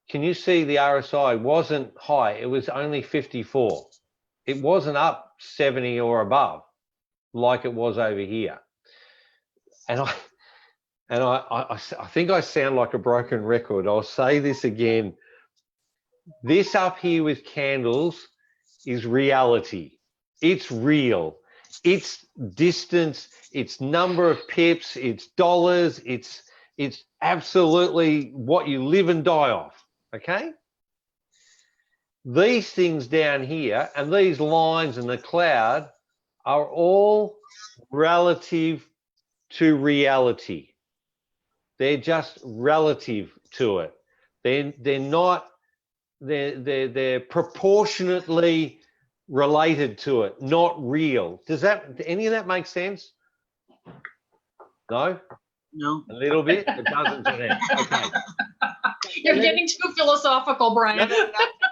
Can you see the RSI wasn't high? It was only 54. It wasn't up 70 or above like it was over here. And I think I sound like a broken record. I'll say this again. This up here with candles is reality. It's real. It's distance, it's number of pips, it's dollars, it's absolutely what you live and die off, okay? These things down here and these lines in the cloud are all relative to reality. They're just relative to it. They're proportionately related to it, not real. Does any of that make sense? No? No. A little bit? It doesn't to them. Okay. You're getting too philosophical, Brian.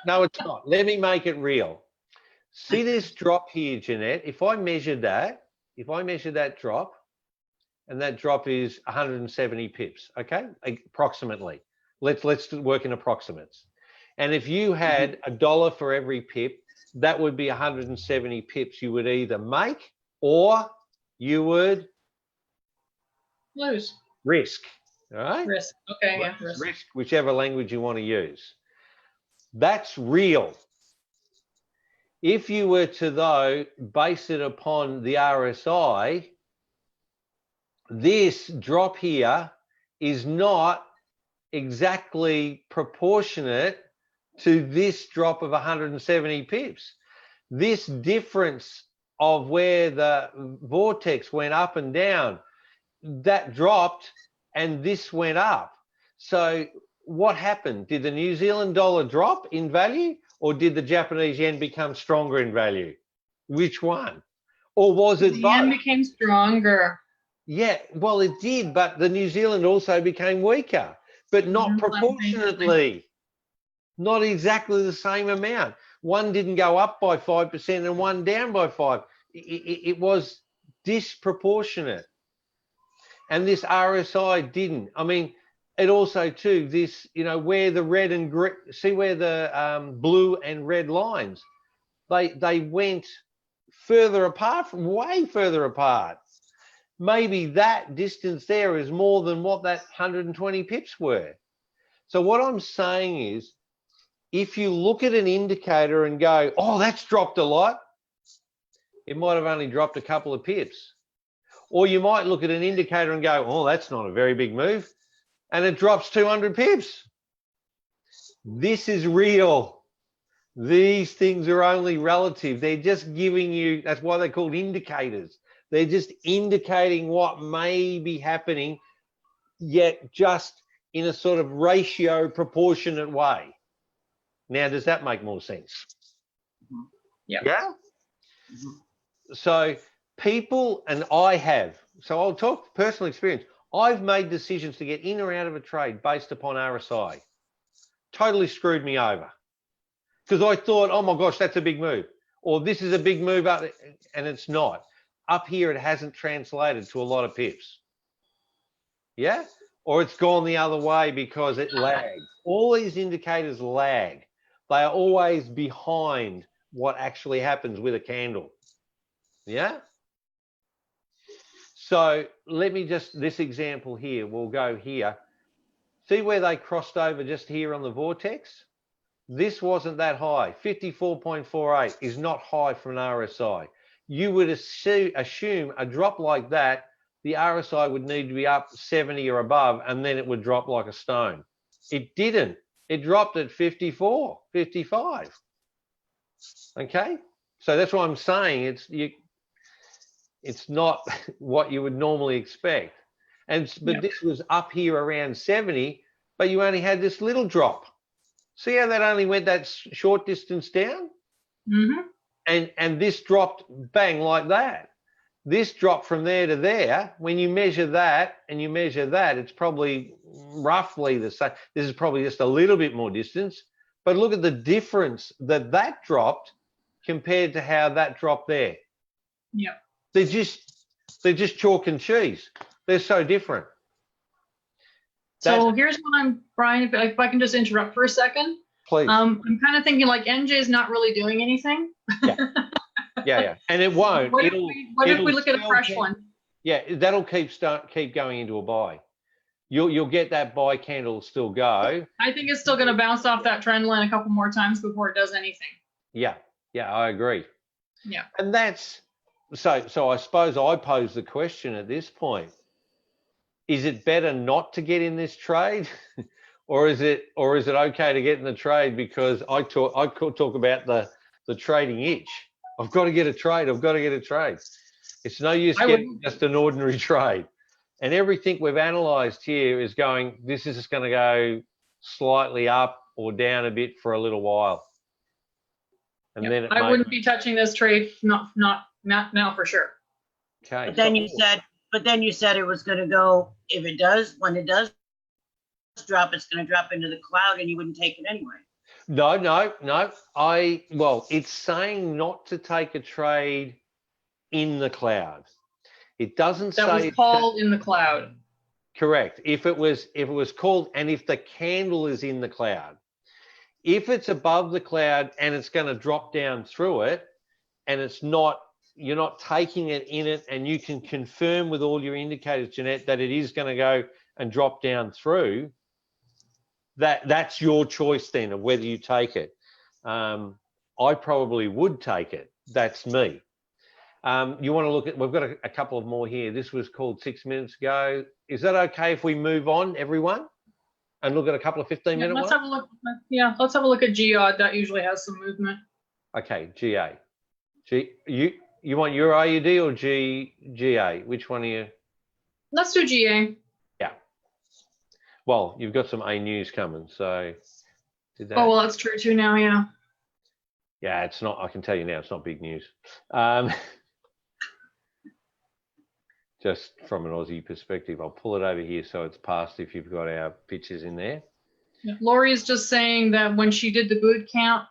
No, it's not. Let me make it real. See this drop here, Jeanette? If I measure that drop, and that drop is 170 pips, okay? Approximately. Let's work in approximates. And if you had $1 for every pip, that would be 170 pips you would either make or you would lose. Risk. All right? Risk. Okay, yeah. Risk, whichever language you want to use. That's real. If you were to, though, base it upon the RSI, this drop here is not exactly proportionate to this drop of 170 pips. This difference of where the vortex went up and down, that dropped and this went up. So what happened? Did the New Zealand dollar drop in value or did the Japanese yen become stronger in value? Which one? Or was it both? The yen became stronger. Yeah, well, it did, but the New Zealand also became weaker, but not proportionately. Not exactly the same amount. One didn't go up by 5% and one down by 5%. It was disproportionate. And this RSI didn't. I mean, it also too, this, where the red and green, see where the blue and red lines, they went further apart, way further apart. Maybe that distance there is more than what that 120 pips were. So what I'm saying is, if you look at an indicator and go, oh, that's dropped a lot, it might have only dropped a couple of pips. Or you might look at an indicator and go, oh, that's not a very big move, and it drops 200 pips. This is real. These things are only relative. They're just giving you, that's why they're called indicators. They're just indicating what may be happening, yet just in a sort of ratio proportionate way. Now, does that make more sense? Yeah. Yeah? So people, and I have, so I'll talk personal experience. I've made decisions to get in or out of a trade based upon RSI. Totally screwed me over. Because I thought, oh my gosh, that's a big move. or this is a big move up, and it's not. Up here, it hasn't translated to a lot of pips. Yeah? Or it's gone the other way because it lags. All these indicators lag. They are always behind what actually happens with a candle. Yeah? So let me just, this example here, we'll go here. See where they crossed over just here on the vortex? This wasn't that high. 54.48 is not high for an RSI. You would assume a drop like that, the RSI would need to be up 70 or above, and then it would drop like a stone. It didn't. It dropped at 54, 55. Okay? So that's what I'm saying. It's not what you would normally expect. But this was up here around 70, but you only had this little drop. See how that only went that short distance down? Mm-hmm. And this dropped bang like that. This drop from there to there, when you measure that and you measure that, it's probably roughly the same. This is probably just a little bit more distance, but look at the difference that dropped compared to how that dropped there. Yeah. They're just chalk and cheese. They're so different. So here's what I'm, Brian, if I can just interrupt for a second. Please. I'm kind of thinking like NJ is not really doing anything. Yeah. And it won't. What if we look at a fresh one? Yeah, that'll keep going into a buy. You'll get that buy candle still go. I think it's still going to bounce off that trend line a couple more times before it does anything. Yeah, I agree. Yeah. And that's so I suppose I pose the question at this point. Is it better not to get in this trade? Or is it okay to get in the trade? Because I talk about the trading itch. I've got to get a trade. It's no use getting just an ordinary trade. And everything we've analysed here is going, this is just going to go slightly up or down a bit for a little while. And then I wouldn't be touching this trade, not now for sure. Okay. But then you said it was going to go, when it does drop, it's going to drop into the cloud and you wouldn't take it anyway. No. Well, it's saying not to take a trade in the cloud. It doesn't say that was called in the cloud. Correct. If it was called, and if the candle is in the cloud, if it's above the cloud and it's going to drop down through it, and you're not taking it in it, and you can confirm with all your indicators, Jeanette, that it is going to go and drop down through, that's your choice then of whether you take it. I probably would take it. That's me. You want to look at, we've got a couple of more here. This was called 6 minutes ago. Is that okay if we move on, everyone, and look at a couple of 15-minute ones? Let's have a look. Yeah, let's have a look at GOD. That usually has some movement. Okay, GA. You want your AUD or GA? Which one are you? Let's do GA. Yeah. Well, you've got some A news coming, so did that. Oh, well, that's true too now, yeah. Yeah, it's not, I can tell you now, it's not big news. Just from an Aussie perspective, I'll pull it over here so it's past if you've got our pictures in there. Yeah. Lori is just saying that when she did the boot camp,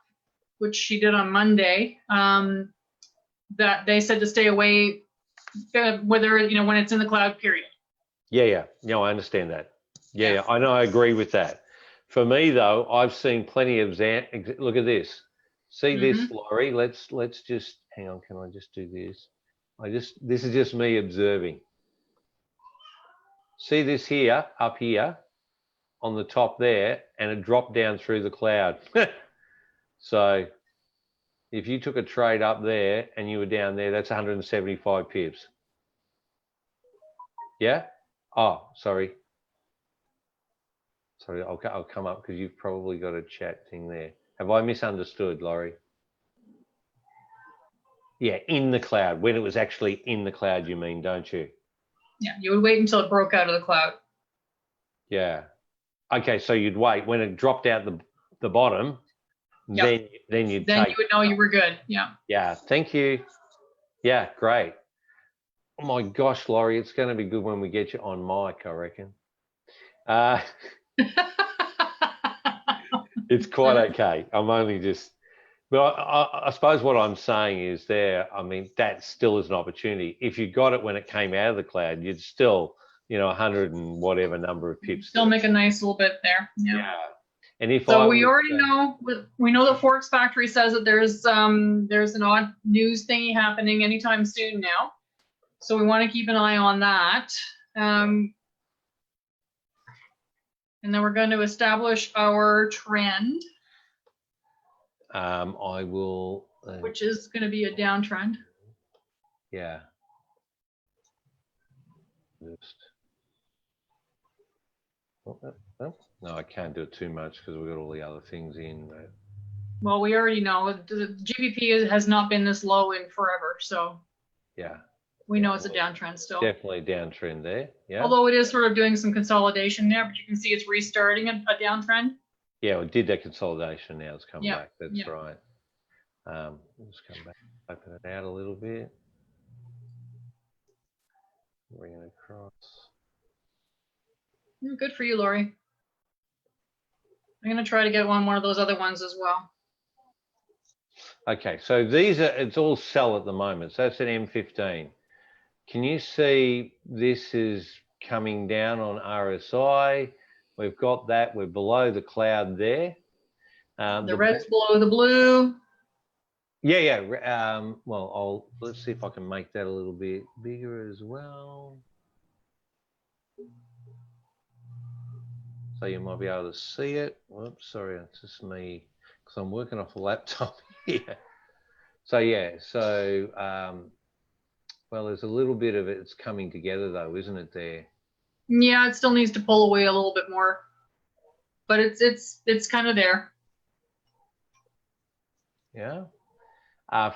which she did on Monday, that they said to stay away, whether, when it's in the cloud, period. Yeah. No, I understand that. Yeah, I know, I agree with that. For me, though, I've seen plenty of, look at this. See this, Laurie? Let's just, hang on, can I just do this? This is just me observing. See this here, up here, on the top there, and it dropped down through the cloud. So if you took a trade up there and you were down there, that's 175 pips. Yeah? Oh, sorry. Sorry, I'll come up because you've probably got a chat thing there. Have I misunderstood, Laurie? Yeah, in the cloud. When it was actually in the cloud, you mean, don't you? Yeah, you would wait until it broke out of the cloud. Yeah. Okay, so you'd wait. When it dropped out the bottom, then you'd Then take. you would know you were good, yeah. Yeah, thank you. Yeah, great. Oh my gosh, Laurie, it's going to be good when we get you on mic, I reckon. It's quite okay. I'm only just But I suppose what I'm saying is I mean, that still is an opportunity. If you got it when it came out of the cloud, you'd still, 100 and whatever number of pips. Still make a nice little bit there. Yeah. And if so we already know, we know that Forex Factory says that there's an odd news thingy happening anytime soon now. So we want to keep an eye on that. And then we're going to establish our trend. I will. Which is going to be a downtrend. Yeah. No, I can't do it too much because we've got all the other things in. But... Well, we already know the GBP has not been this low in forever, so yeah, we know it's a downtrend still. Definitely a downtrend there. Yeah. Although it is sort of doing some consolidation there, but you can see it's restarting a downtrend. Yeah, it did that consolidation. Now it's come back. That's right. Let's come back, open it out a little bit, bring it across. Good for you, Lori. I'm going to try to get one of those other ones as well. Okay, so it's all sell at the moment. So that's an M15. Can you see this is coming down on RSI? We've got that. We're below the cloud there. The red's below the blue. Yeah. Well, let's see if I can make that a little bit bigger as well. So you might be able to see it. Whoops, sorry, it's just me because I'm working off a laptop here. So yeah, well, there's a little bit of it's coming together though, isn't it there? Yeah, it still needs to pull away a little bit more, but it's kind of there. Yeah.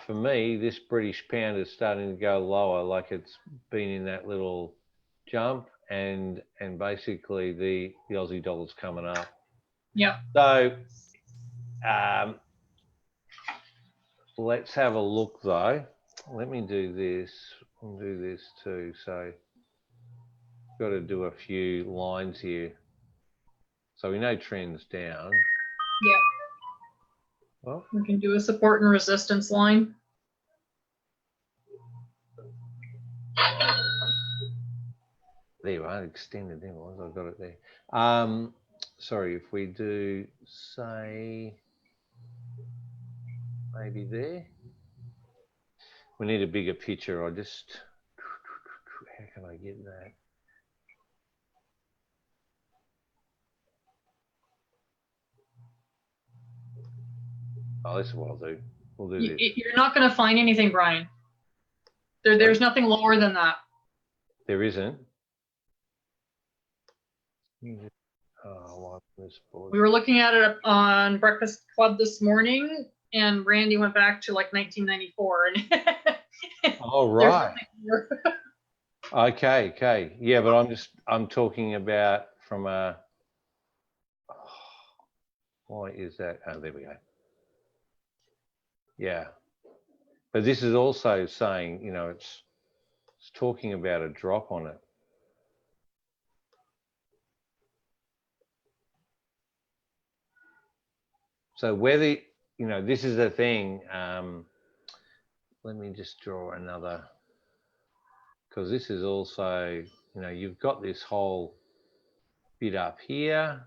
For me, this British pound is starting to go lower, like it's been in that little jump, and basically the Aussie dollar's coming up. Yeah. So let's have a look though. Let me do this. I'll do this too. So got to do a few lines here. So we know trends down. Yeah. Well, we can do a support and resistance line. There you are, extended. There it was. I've got it there. Sorry, if we do say maybe there. We need a bigger picture. How can I get that? Oh, this is what I'll do. We'll do this. You're not going to find anything, Brian. There's nothing lower than that. There isn't. Oh, we were looking at it on Breakfast Club this morning, and Randy went back to like 1994. And oh, right. Okay. Yeah, but I'm talking about from a. Why is that? Oh, there we go. Yeah, but this is also saying, it's talking about a drop on it. So whether, this is the thing, let me just draw another, because this is also, you've got this whole bit up here,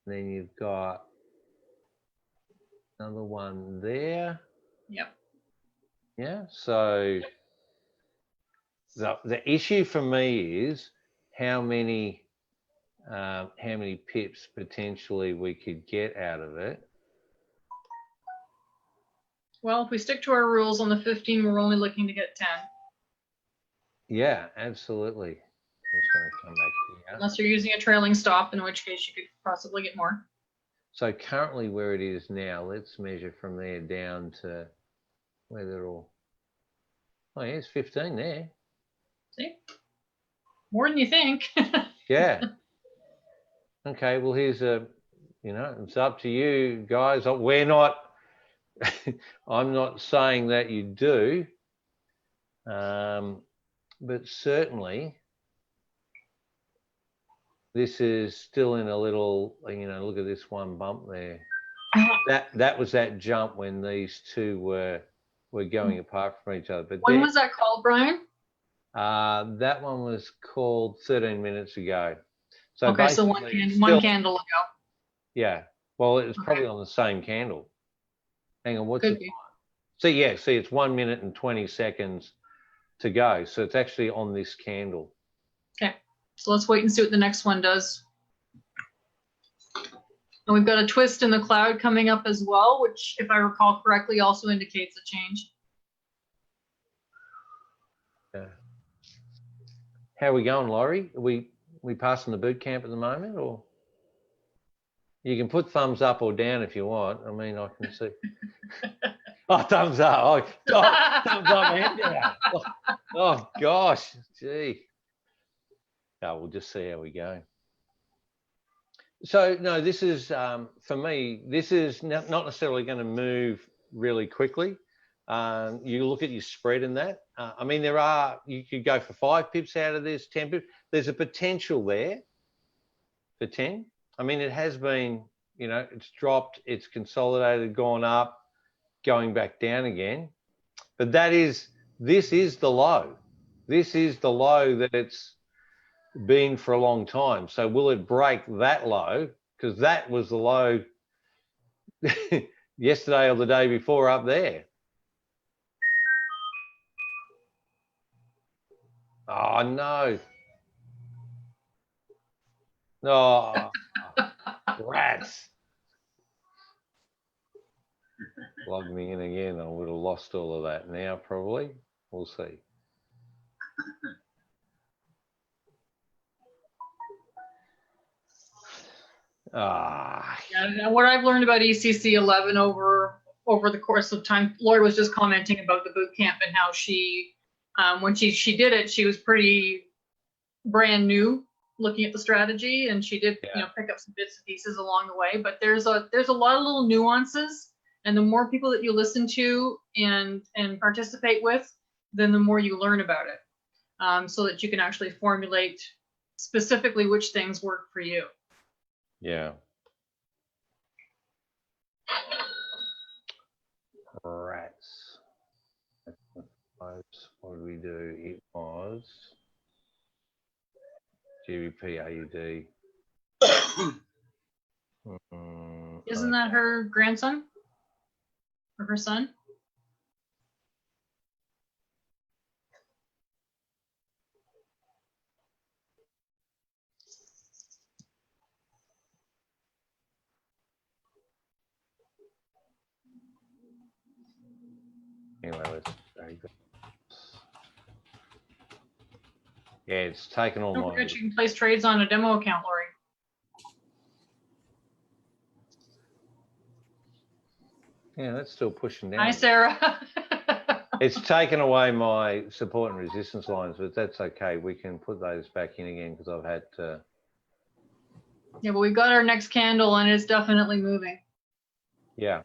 then you've got another one there. Yep. Yeah, so the issue for me is how many pips potentially we could get out of it. Well, if we stick to our rules on the 15, we're only looking to get 10. Yeah, absolutely. I'm just going to come back here. Unless you're using a trailing stop, in which case you could possibly get more. So currently where it is now, let's measure from there down to where they're all. Oh, yeah, it's 15 there. See? More than you think. Yeah. Okay, well, here's it's up to you guys. We're not, I'm not saying that you do, but certainly this is still in a little, look at this one bump there. that was that jump when these two were going apart from each other. But When was that called, Brian? that one was called 13 minutes ago. So Okay, so one candle ago. Yeah. Well, it was probably on the same candle. Hang on, what's Could the be. time? So yeah, see, it's 1 minute and 20 seconds to go. So it's actually on this candle. Okay, so let's wait and see what the next one does. And we've got a twist in the cloud coming up as well, which, if I recall correctly, also indicates a change. Yeah. How are we going, Laurie? Are we passing the boot camp at the moment, or you can put thumbs up or down if you want. I mean, I can see. Oh, thumbs up. Oh, thumbs up and down. Oh, gosh. Gee. Oh, we'll just see how we go. So, no, this is, for me, this is not necessarily going to move really quickly. You look at your spread in that. I mean, you could go for 5 pips out of this, 10 pips. There's a potential there for 10. I mean, it has been, it's dropped, it's consolidated, gone up, going back down again. But this is the low. This is the low that it's been for a long time. So will it break that low? Because that was the low yesterday or the day before up there. Oh, no. Oh, rats. Log me in again. I would have lost all of that now, probably. We'll see. Yeah, what I've learned about ECC 11 over the course of time, Lori was just commenting about the boot camp and how she, when she did it, she was pretty brand new looking at the strategy, and she did pick up some bits and pieces along the way. But there's a lot of little nuances, and the more people that you listen to and participate with, then the more you learn about it, so that you can actually formulate specifically which things work for you. Yeah. Rats. What did we do? It was GBP AUD. Isn't that her grandson or her son? Anyway, yeah, it's taken all Don't my. forget you can place trades on a demo account, Lori. Yeah, that's still pushing down. Hi, Sarah. It's taken away my support and resistance lines, but that's okay. We can put those back in again because I've had to. Yeah, but we've got our next candle and it's definitely moving. Yeah.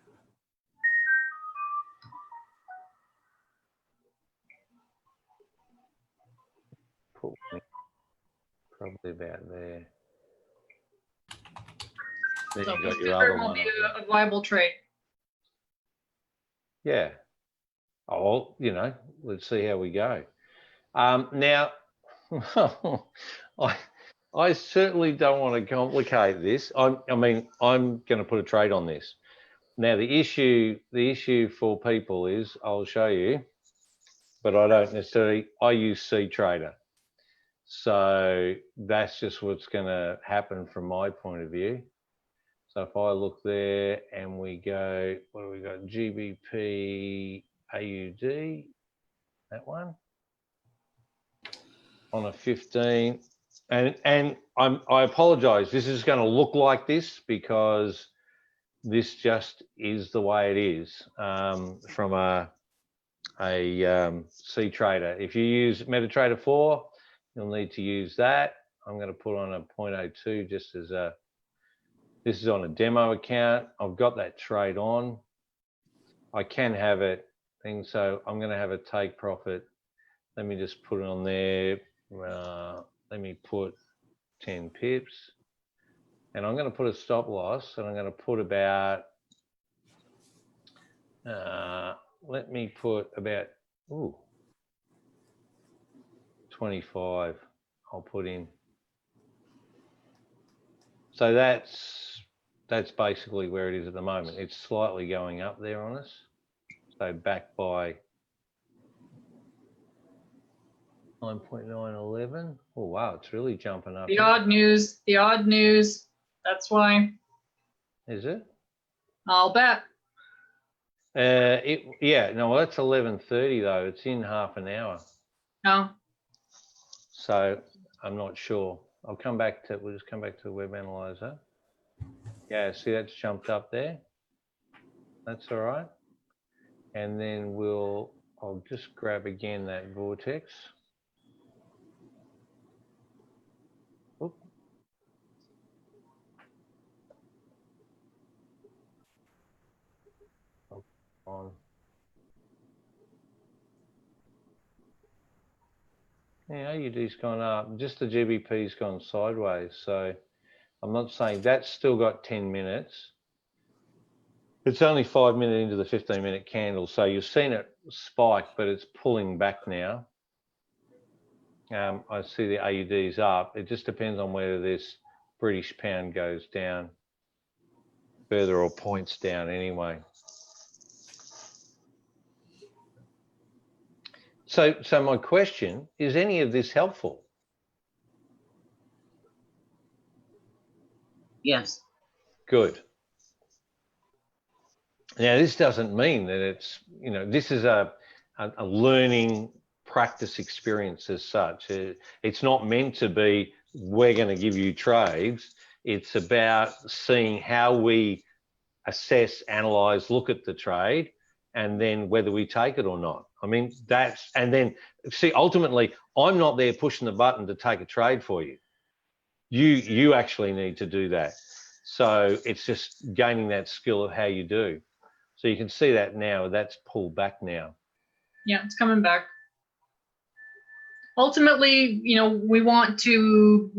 Probably about there. Then So you got this your other will one. be a viable trade. Yeah. Oh, well, let's see how we go. Now, I certainly don't want to complicate this. I'm going to put a trade on this. Now, the issue for people is, I'll show you, but I don't necessarily, I use CTrader. So that's just what's going to happen from my point of view. So if I look there and we go, what do we got? GBP AUD, that one on a 15. And I apologize. This is going to look like this because this just is the way it is from a CTrader. If you use MetaTrader 4, you'll need to use that. I'm going to put on a 0.02 just as a, this is on a demo account. I've got that trade on. I can have it thing, so I'm going to have a take profit. Let me just put it on there. Let me put 10 pips. And I'm going to put a stop loss, and I'm going to put about Let me put about 25. I'll put in. So that's basically where it is at the moment. It's slightly going up there on us. So back by 9.911. Oh wow, it's really jumping up. The odd news. The odd news. That's why. Is it? I'll bet. Yeah, no, well, that's 11:30 though. It's in half an hour. No. So I'm not sure. We'll just come back to the web analyzer. Yeah, see that's jumped up there. That's all right. And then I'll just grab again that vortex. Oop. On. Yeah, AUD's gone up. Just the GBP's gone sideways. So I'm not saying that's still got 10 minutes. It's only 5 minutes into the 15-minute candle. So you've seen it spike, but it's pulling back now. I see the AUD's up. It just depends on whether this British pound goes down further or points down anyway. So my question, is any of this helpful? Yes. Good. Now, this doesn't mean that it's, this is a learning practice experience as such. It's not meant to be, we're going to give you trades. It's about seeing how we assess, analyze, look at the trade, and then whether we take it or not. I mean, and then see, ultimately, I'm not there pushing the button to take a trade for you. You actually need to do that. So it's just gaining that skill of how you do. So you can see that now, that's pulled back now. Yeah, it's coming back. Ultimately, we want to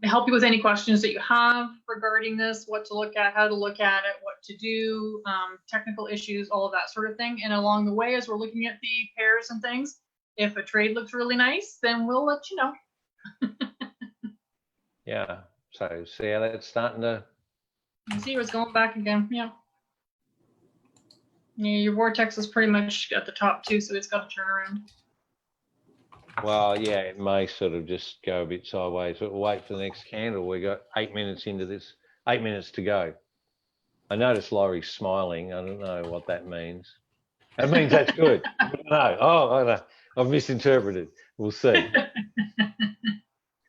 help you with any questions that you have regarding this, what to look at, how to look at it, what to do, technical issues, all of that sort of thing. And along the way, as we're looking at the pairs and things, if a trade looks really nice, then we'll let you know. Yeah, so see how that's starting to... You see it's going back again, yeah. Yeah, your vortex is pretty much at the top too, so it's got to turn around. Well, yeah, it may sort of just go a bit sideways, but we'll wait for the next candle. We got 8 minutes into this, 8 minutes to go. I noticed Laurie's smiling. I don't know what that means. That means that's good. No, I know. I've misinterpreted. We'll see.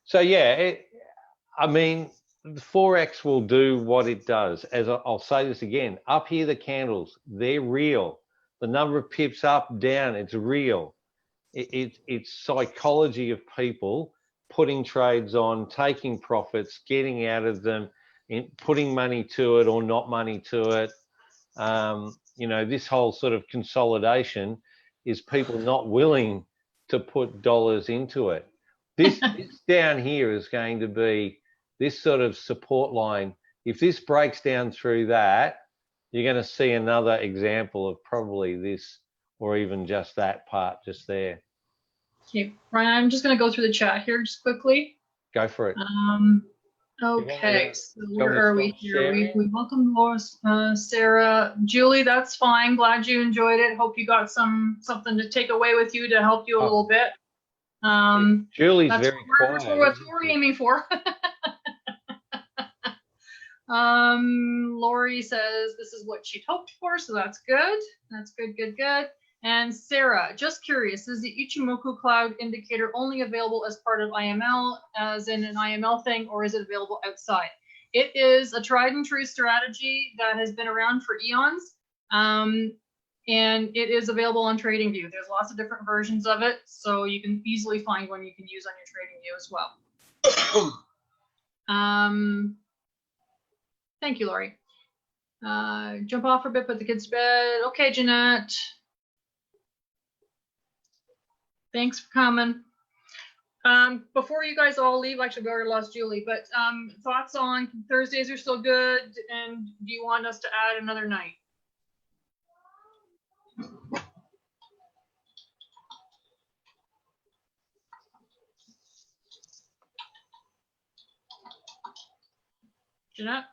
So yeah, I mean, the Forex will do what it does. As I'll say this again, up here, the candles, they're real. The number of pips up, down, it's real. It's psychology of people putting trades on, taking profits, getting out of them, putting money to it or not money to it. This whole sort of consolidation is people not willing to put dollars into it. This down here is going to be this sort of support line. If this breaks down through that, you're going to see another example of probably this or even just that part just there. Okay, Ryan, I'm just going to go through the chat here just quickly. Go for it. Okay, so where are we here? We welcome Laura, Sarah, Julie. That's fine. Glad you enjoyed it. Hope you got something to take away with you to help you a little bit. Julie's very quiet. That's what we're aiming for. Lori says this is what she'd hoped for, so that's good. That's good, good, good. And Sarah, just curious, is the Ichimoku Cloud indicator only available as part of IML, as in an IML thing, or is it available outside? It is a tried and true strategy that has been around for eons, and it is available on TradingView. There's lots of different versions of it, so you can easily find one you can use on your TradingView as well. Thank you, Lori. Jump off for a bit, put the kids to bed. Okay, Jeanette. Thanks for coming. Before you guys all leave, actually, we already lost Julie, but thoughts on Thursdays are still good, and do you want us to add another night? Jeanette?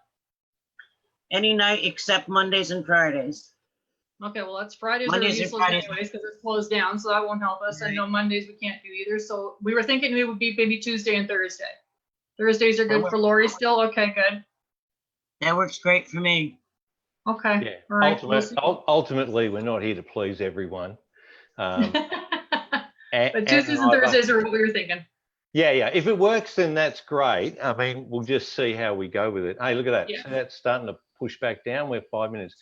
Any night except Mondays and Fridays. Okay, well, that's Fridays are Mondays and useless Fridays. anyways because it's closed down, so that won't help us. Right. And no Mondays we can't do either. So we were thinking it would be maybe Tuesday and Thursday. Thursdays are good for Lori still. Okay, good. That works great for me. Okay. Yeah. All right. We'll see. Ultimately, we're not here to please everyone. But And Tuesdays and Thursdays are what we were thinking. Yeah. If it works, then that's great. I mean, we'll just see how we go with it. Hey, look at that. Yeah. So that's starting to push back down. We're 5 minutes.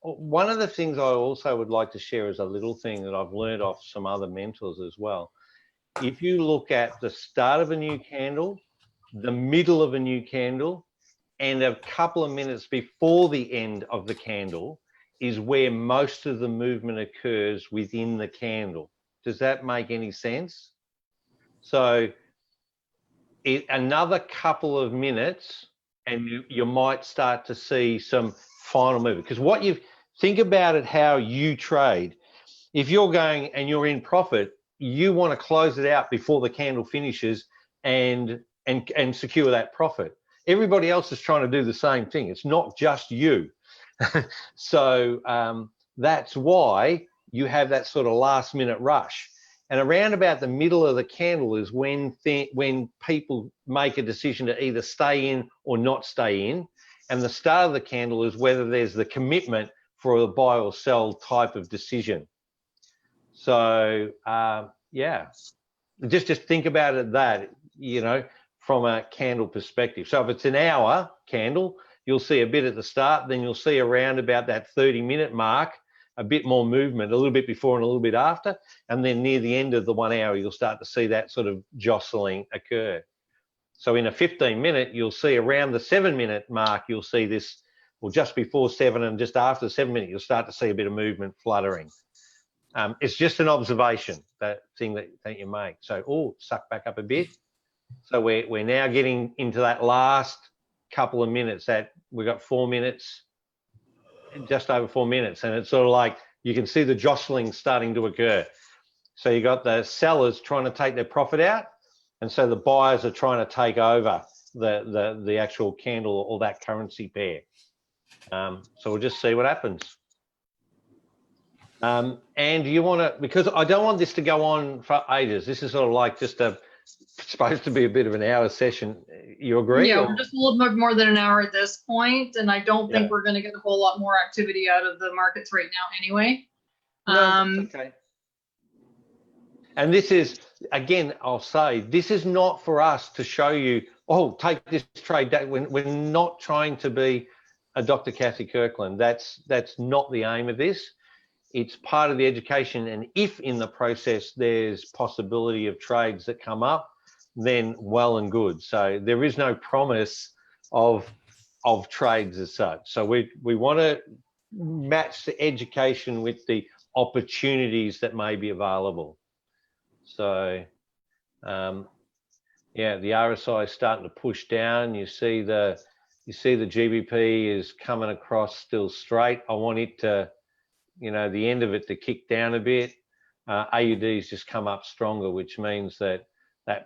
One of the things I also would like to share is a little thing that I've learned off some other mentors as well. If you look at the start of a new candle, the middle of a new candle, and a couple of minutes before the end of the candle is where most of the movement occurs within the candle. Does that make any sense? So another couple of minutes and you might start to see some final movement. Because what you think about it, how you trade, if you're going and you're in profit, you want to close it out before the candle finishes and secure that profit. Everybody else is trying to do the same thing. It's not just you. So that's why you have that sort of last minute rush. And around about the middle of the candle is when people make a decision to either stay in or not stay in. And the start of the candle is whether there's the commitment for a buy or sell type of decision. So yeah, just think about it that, you know, from a candle perspective. So if it's an hour candle, you'll see a bit at the start, then you'll see around about that 30-minute mark, a bit more movement, a little bit before and a little bit after. And then near the end of the 1 hour, you'll start to see that sort of jostling occur. So in a 15-minute, you'll see around the 7-minute mark, you'll see this, well, just before 7 and just after the 7-minute, you'll start to see a bit of movement fluttering. It's just an observation, that thing that you make. So, suck back up a bit. So we're now getting into that last couple of minutes that we've got 4 minutes, just over 4 minutes. And it's sort of like, you can see the jostling starting to occur. So you got the sellers trying to take their profit out. And so the buyers are trying to take over the actual candle or that currency pair. So we'll just see what happens. And you want to, because I don't want this to go on for ages. This is sort of like just supposed to be a bit of an hour session. You agree? Yeah, or? we're just a little bit more than an hour at this point, and I don't think we're going to get a whole lot more activity out of the markets right now anyway. No, that's okay. And this is, again, I'll say, this is not for us to show you, oh, take this trade. We're not trying to be a Dr. Kathy Kirkland. That's not the aim of this. It's part of the education, and if in the process there's possibility of trades that come up, then well and good. So there is no promise of trades as such. So we want to match the education with the opportunities that may be available. So yeah, the RSI is starting to push down. You see the GBP is coming across still straight. I want it to, you know, the end of it to kick down a bit. AUD's just come up stronger, which means that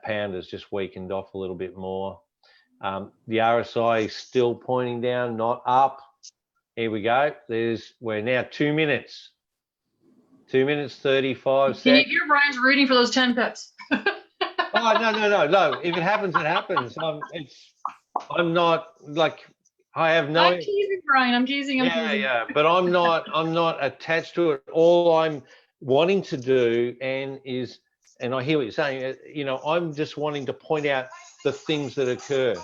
pound has just weakened off a little bit more. The RSI is still pointing down, not up. Here we go. We're now 2 minutes. 2 minutes, 35 seconds. Can you hear Brian's rooting for those 10 pips? Oh, no. If it happens, it happens. I'm not like, I have no. I'm teasing Brian. I'm teasing. Yeah. But I'm not attached to it. All I'm wanting to do and I hear what you're saying. You know, I'm just wanting to point out the things that occur.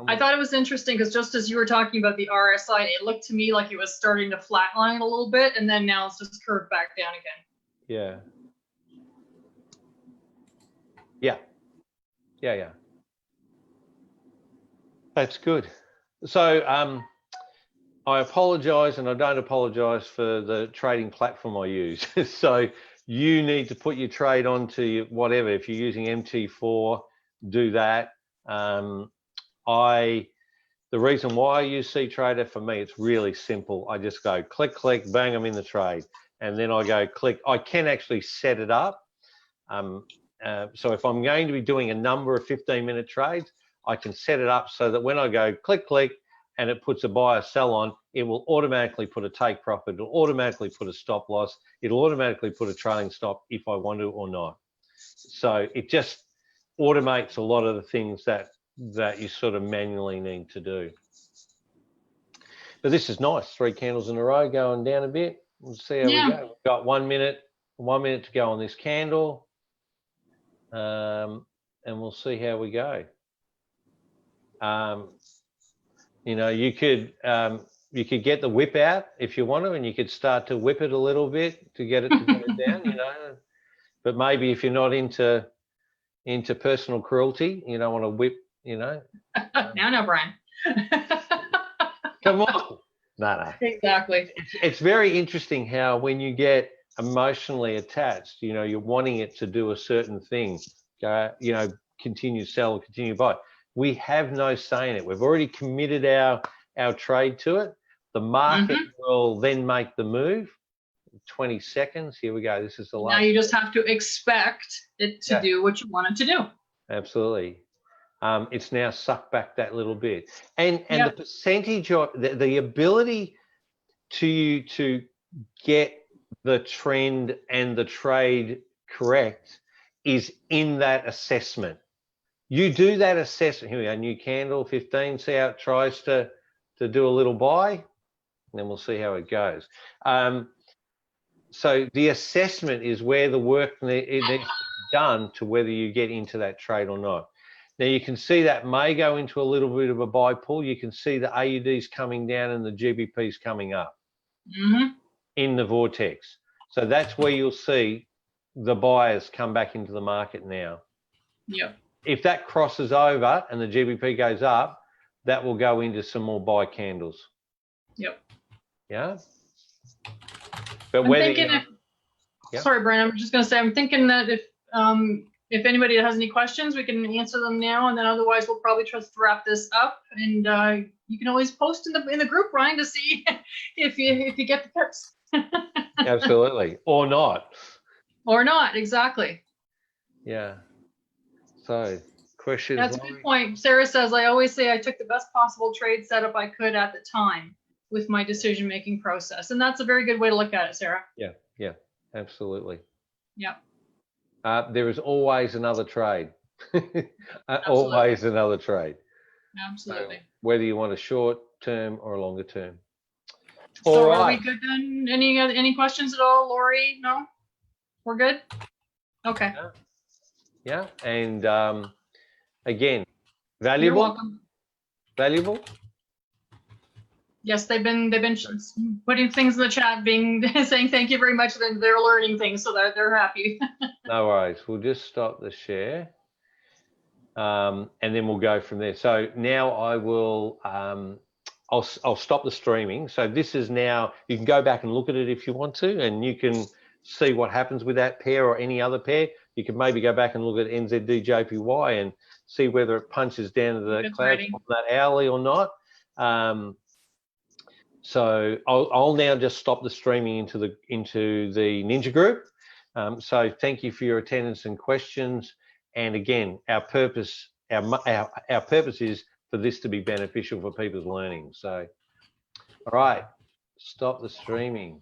I thought it was interesting because just as you were talking about the RSI, it looked to me like it was starting to flatline a little bit, and then now it's just curved back down again. Yeah. That's good. So I apologize, and I don't apologize for the trading platform I use. So you need to put your trade onto whatever. If you're using MT4, do that. The reason why I use CTrader, for me, it's really simple. I just go click, bang, I'm in the trade. And then I go click. I can actually set it up. So if I'm going to be doing a number of 15-minute trades, I can set it up so that when I go click, click, and it puts a buy or sell on, it will automatically put a take profit. It'll automatically put a stop loss. It'll automatically put a trailing stop if I want to or not. So it just automates a lot of the things that you sort of manually need to do. But this is nice. 3 candles in a row going down a bit. We'll see how we go. We've got 1 minute to go on this candle. And we'll see how we go. You know, you could get the whip out if you want to, and you could start to whip it a little bit to get it to go down, you know. But maybe if you're not into personal cruelty, you don't want to whip, you know. No, Brian. Come on. No. Exactly. It's very interesting how when you get emotionally attached, you know, you're wanting it to do a certain thing, you know, continue sell, continue buy. We have no say in it. We've already committed our trade to it. The market will then make the move. 20 seconds. Here we go. This is the last. Now you just have to expect it to do what you want it to do. Absolutely. It's now sucked back that little bit. And the percentage of the ability to get the trend and the trade correct is in that assessment. You do that assessment. Here we go, new candle, 15. See how it tries to do a little buy, and then we'll see how it goes. So the assessment is where the work needs to be done to whether you get into that trade or not. Now you can see that may go into a little bit of a buy pull. You can see the AUDs coming down and the GBPs coming up in the vortex. So that's where you'll see the buyers come back into the market now. Yep. If that crosses over and the GBP goes up, that will go into some more buy candles. Yep. Yeah. But I'm thinking sorry, Brian, I'm just going to say, I'm thinking that if anybody has any questions, we can answer them now, and then otherwise we'll probably try to wrap this up. And you can always post in the group, Brian, to see if you get the tips. Absolutely, or not. Or not, exactly. Yeah. So, questions. That's a good point. Sarah says, I always say I took the best possible trade setup I could at the time with my decision-making process. And that's a very good way to look at it, Sarah. Yeah, absolutely. Yeah. There is always another trade. Always another trade. Absolutely. Whether you want a short term or a longer term. So are we good then? Any questions at all, Lori? No? We're good? Okay. Yeah, and again, valuable. You're welcome. Valuable. Yes, they've been putting things in the chat, saying thank you very much. Then they're learning things, so that they're happy. No worries. We'll just stop the share, and then we'll go from there. So now I will. I'll stop the streaming. So this is now. You can go back and look at it if you want to, and you can see what happens with that pair or any other pair. You can maybe go back and look at NZDJPY and see whether it punches down to the clouds on that hourly or not. So I'll now just stop the streaming into the Ninja group. So thank you for your attendance and questions. And again, our purpose is for this to be beneficial for people's learning. So, all right, stop the streaming.